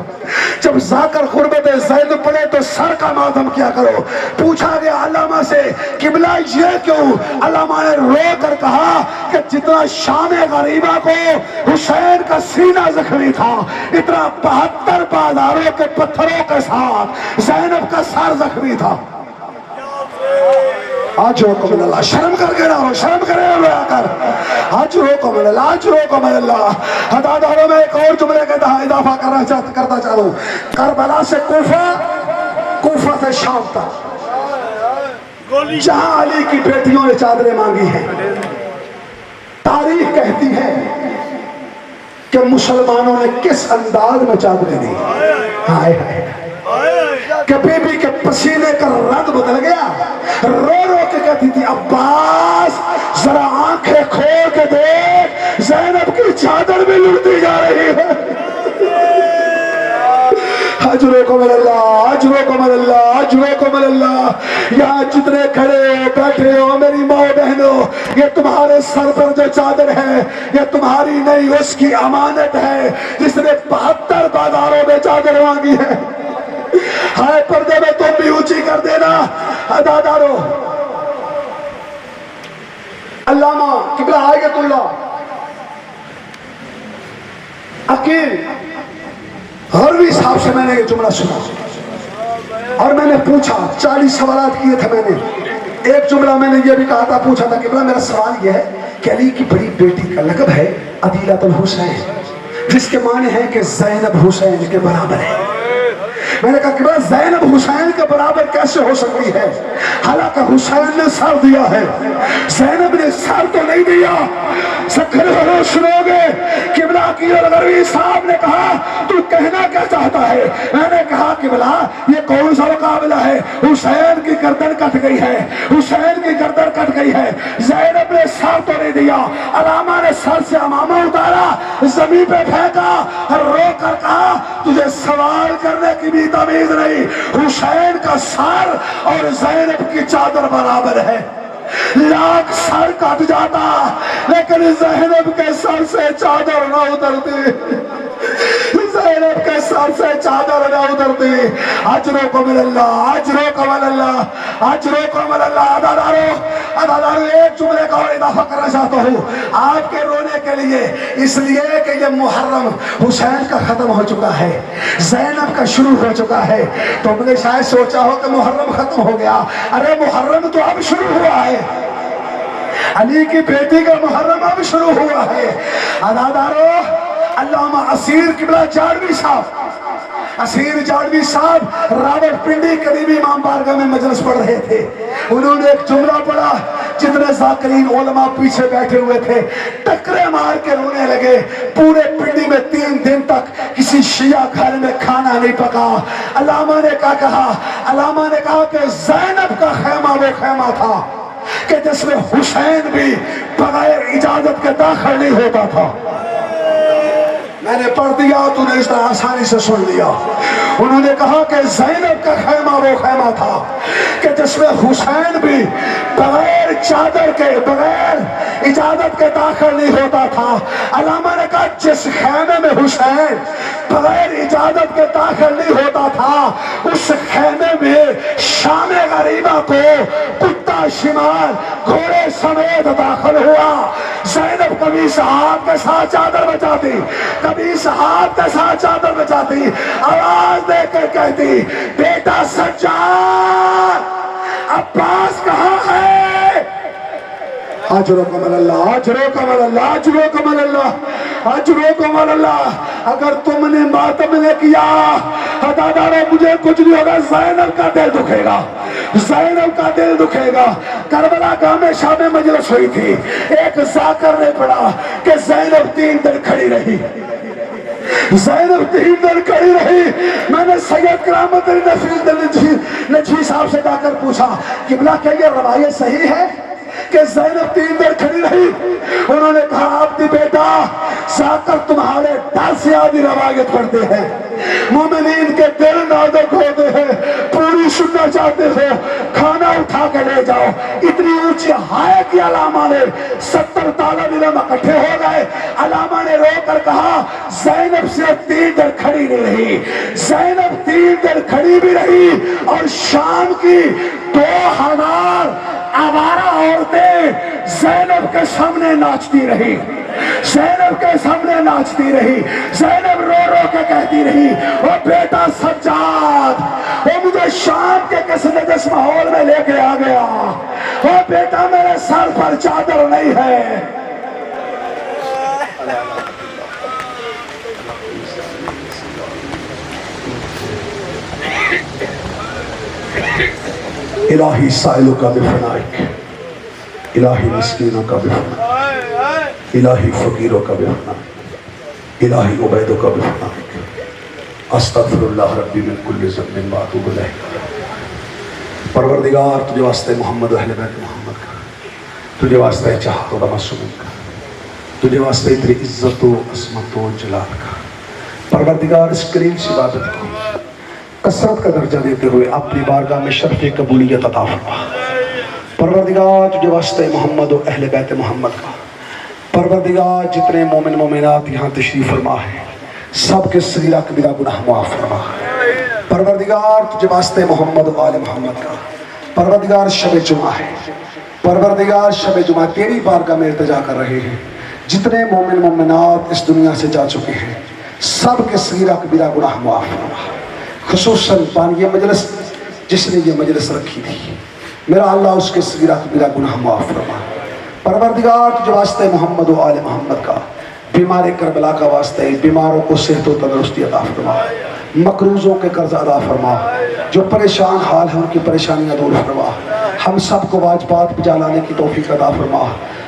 जब जाकर गुर्बत ज़ैद पड़े तो सर का मातम किया करो। पूछा गया अल्लामा से किबला ये क्यों? अल्लामा ने रो कर कहा कि जितना शाम गरीबा को हुसैन का सीना जख्मी था, इतना 72 बाजारों के पत्थरों के साथ ज़ैनब का सर जख्मी था। आज रोको अल्लाह, शर्म करके ना हो, शर्म करे आकर। आज रोको अल्लाह, आज रोको अल्लाह। हदादारों में एक और जुमले का इजाफा करता चाहूं। करबला से कूफा, कूफा से शाम तक, जहां अली की बेटियों ने चादरें मांगी हैं, तारीख कहती है कि मुसलमानों ने किस अंदाज में चादरें दी। हाय हाय, कि बीबी के पसीने का रंग बदल गया, रो रो के कहती थी अब्बास जरा आंखें खोल के देख, ज़ैनब की चादर भी लुटती जा रही है। अजरुकुम अल्लाह, अजरुकुम अल्लाह, अजरुकुम अल्लाह। यहाँ जितने खड़े हो बैठे हो मेरी माँ बहनों, ये तुम्हारे सर पर जो चादर है ये तुम्हारी नहीं, उसकी अमानत है जिसने 72 बाजारों में चादर मांगी है। हाय पर्दे में तुम भी ऊंची कर देना। अदादारो अल्लामा किबला आयतुल्लाह अकील हरवी साहब से मैंने ये जुमला सुना और मैंने पूछा, 40 सवाल किए थे मैंने। एक जुमला मैंने ये भी कहा था, पूछा था किबला मेरा सवाल ये है कि अली की बड़ी बेटी का लक़ब है अदीलतुल हुसैन, जिसके माने हैं कि ज़ैनब हुसैन के बराबर है। मैंने कहा कि ज़ैनब हुसैन के बराबर कैसे हो सकती है, हालांकि हुसैन ने सर दिया है, ज़ैनब ने सर तो नहीं दिया। सुनोगे किबला की गरवी साहब ने कहा तू कहना क्या चाहता है? मैंने कहा किबला ये कौन सा मुकाबला है, हुसैन की गर्दन कट गई है, हुसैन की गर्दन कट गई है, ज़ैनब ने सर तो नहीं दिया। अलामा ने सर से अमामा उतारा, जमीन पे फेंका और रो कर कहा तुझे सवाल करने की भी तमीज नहीं, हुसैन का सर और ज़ैनब की चादर बराबर है। लाख सर कट जाता लेकिन ज़ैनब के सर से चादर न उतरती, ज़ैनब के सर से चादर न उतरती। अजरुकुम अल्लाह, अजरुकुम अल्लाह, अजरुकुम अल्लाह। अदादारो एक जुमले का और इजाफा करना चाहता हूँ आपके रोने के लिए, इसलिए कि ये मुहर्रम हुसैन का खत्म हो चुका है, ज़ैनब का शुरू हो चुका है। तुमने शायद सोचा हो कि मुहर्रम खत्म हो गया, अरे मुहर्रम तो अब शुरू हुआ है, अली की बेटी का मुहर्रम अब शुरू हुआ है। अदादारो अल्लामा असीर किबला जाड़वी साहब, असीर जाड़वी साहब रावलपिंडी करीबी इमाम बारगाह में मजलिस पढ़ रहे थे। उन्होंने एक जुमला पढ़ा, जितने ज़ाकिरीन उलमा पीछे बैठे हुए थे टकरे मार के रोने लगे। पूरे पिंडी में 3 दिन तक किसी शिया घर में खाना नहीं पका। अल्लामा ने क्या कहा? अल्लामा ने कहा कि ज़ैनब का खैमा वो खैमा था कि जिसमें हुसैन भी बगैर इजाजत के दाखिल नहीं होता था। मैंने पढ़ दिया, तूने इस तरह आसानी से सुन लिया। उन्होंने कहा कि ज़ैनब का खैमा वो खैमा था कि जिसमें हुसैन भी बगैर चादर के बगैर इजाजत के दाखिल नहीं होता था। अल्लामा ने कहा जिस खैमे में हुसैन बगैर इजाजत के दाखिल नहीं होता था, उस खैमे में शाम गरीबा को कुत्ता शिमाल घोड़े समेत दाखिल हुआ। ज़ैनब कभी सहाब के साथ चादर बचाती, कभी सहाब के साथ चादर बचाती, आवाज देकर कहती बेटा सज्जाद अब्बास कहाँ है? अजरुकुम अल्लाह, अजरुकुम अल्लाह, अजरुकुम अल्लाह, अजरुकुम अल्लाह। अगर तुमने मातम ने किया दादा मुझे कुछ नहीं होगा, ज़ैनब का दिल दुखेगा, ज़ैनब का दिल दुखेगा। करबला गांव में शाम मजलिस हुई थी, एक जाकर ने पढ़ा कि ज़ैनब 3 दिन खड़ी रही, ज़ैनब 3 दिन खड़ी रही। मैंने सैयद करामत नजी साहब से जाकर पूछा किबला क्या ये रवायत सही है कि ज़ैनब 3 दिन खड़ी रही? उन्होंने कहा आपकी बेटा जाकर तुम्हारे 10 से आधी रवायत पढ़ते हैं, مومنین کے دل نازک ہوتے ہیں، پوری سننا چاہتے ہو کھانا اٹھا کے لے جاؤ۔ اتنی اونچی ہائے کی علامہ نے 70 طالب علم اکٹھے ہو گئے، علامہ نے رو کر کہا زینب سے 3 دن کھڑی نہیں رہی، زینب 3 دن کھڑی بھی رہی اور شام کی 2000 آوارہ عورتیں زینب کے سامنے ناچتی رہی، زینب کے سامنے ناچتی رہی۔ زینب رو رو کے کہتی رہی او بیٹا سجاد، وہ مجھے شام کے کس نجس ماحول میں لے کے آ گیا، او بیٹا میرے سر پر چادر نہیں ہے۔ الہی سائلوں کا بفنائک، الہی مسکینوں کا بفنائک، الہی فقیروں کا بفنائک، الہی عبیدوں کا بفنائک، استغفر اللہ ربی من کل ذنب واتوب الیہ۔ پروردگار تجھے واسطے محمد و اہل بیت محمد کا، تجھے واسطے چاہت و تمسک کا، تجھے واسطے تیری عزت و عظمت و جلال کا، پروردگار اس کریم سی عبادت کو کثرت کا درجہ دیتے ہوئے اپنی بارگاہ میں شرف قبولیت عطا فرما۔ پروردگار تجھے واسطے محمد و اہل بیت محمد کا، پروردگار جتنے مومن مومنات یہاں تشریف فرما ہے سب کے صغیرہ کبیرہ گناہ معاف فرما۔ پروردگار تجھے واسطے محمد و آل محمد کا، پروردگار شب جمعہ ہے، پروردگار شب جمعہ تیری بارگاہ میں التجا کر رہے ہیں، جتنے مومن مومنات اس دنیا سے جا چکے ہیں سب کے صغیرہ کبیرہ گناہ معاف فرما۔ خصوصاً یہ مجلس جس نے یہ مجلس رکھی تھی میرا اللہ اس کے صغیرہ کبیرہ گناہ معاف فرما۔ پروردگار تجھے واسطے محمد و آل محمد کا، بیمار کربلا کا واسطے بیماروں کو صحت و تندرستی عطا فرما، مقروضوں کے قرض ادا فرما، جو پریشان حال ہیں ان کی پریشانیاں دور فرما، ہم سب کو واجبات بجا لانے کی توفیق عطا فرما،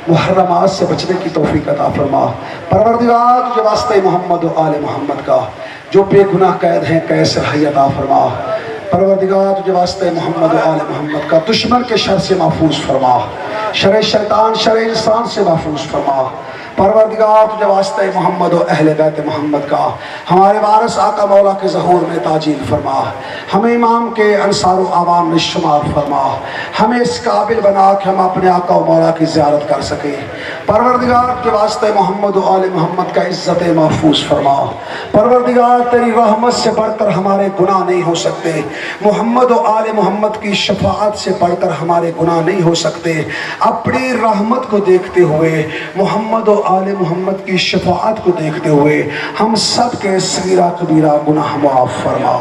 محرمات سے بچنے کی توفیق عطا فرما۔ پروردگار تجھے واسطے محمد و آل محمد کا، جو بے گناہ قید ہیں قید سے رہائی عطا فرما۔ پروردگار تجھے واسطے محمد و آل محمد کا، دشمن کے شر سے محفوظ فرما، شر شیطان شر انسان سے محفوظ فرما۔ پروردگار تجھے واسطے محمد و اہل بیت محمد کا، ہمارے وارث آقا مولا کے ظہور میں تاجیل فرما، ہمیں امام کے انصار و عوام میں شمار فرما، ہمیں اس قابل بنا کہ ہم اپنے آقا و مولا کی زیارت کر سکیں۔ پروردگار تجھے واسطے محمد و آل محمد کا عزت محفوظ فرما۔ پروردگار تیری رحمت سے بڑھ کر ہمارے گناہ نہیں ہو سکتے، محمد و آل محمد کی شفاعت سے بڑھ کر ہمارے گناہ نہیں ہو سکتے۔ اپنی رحمت کو دیکھتے ہوئے محمد و آل محمد کی شفاعت کو دیکھتے ہوئے ہم سب کے صغیرہ کبیرہ گناہ معاف فرما۔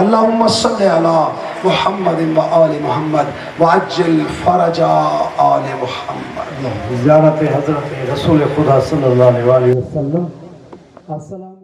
اللہم صلی علی محمد و آل محمد وعجل فرج آل محمد۔ زیارت حضرت رسول خدا صلی اللہ علیہ وسلم۔ السلام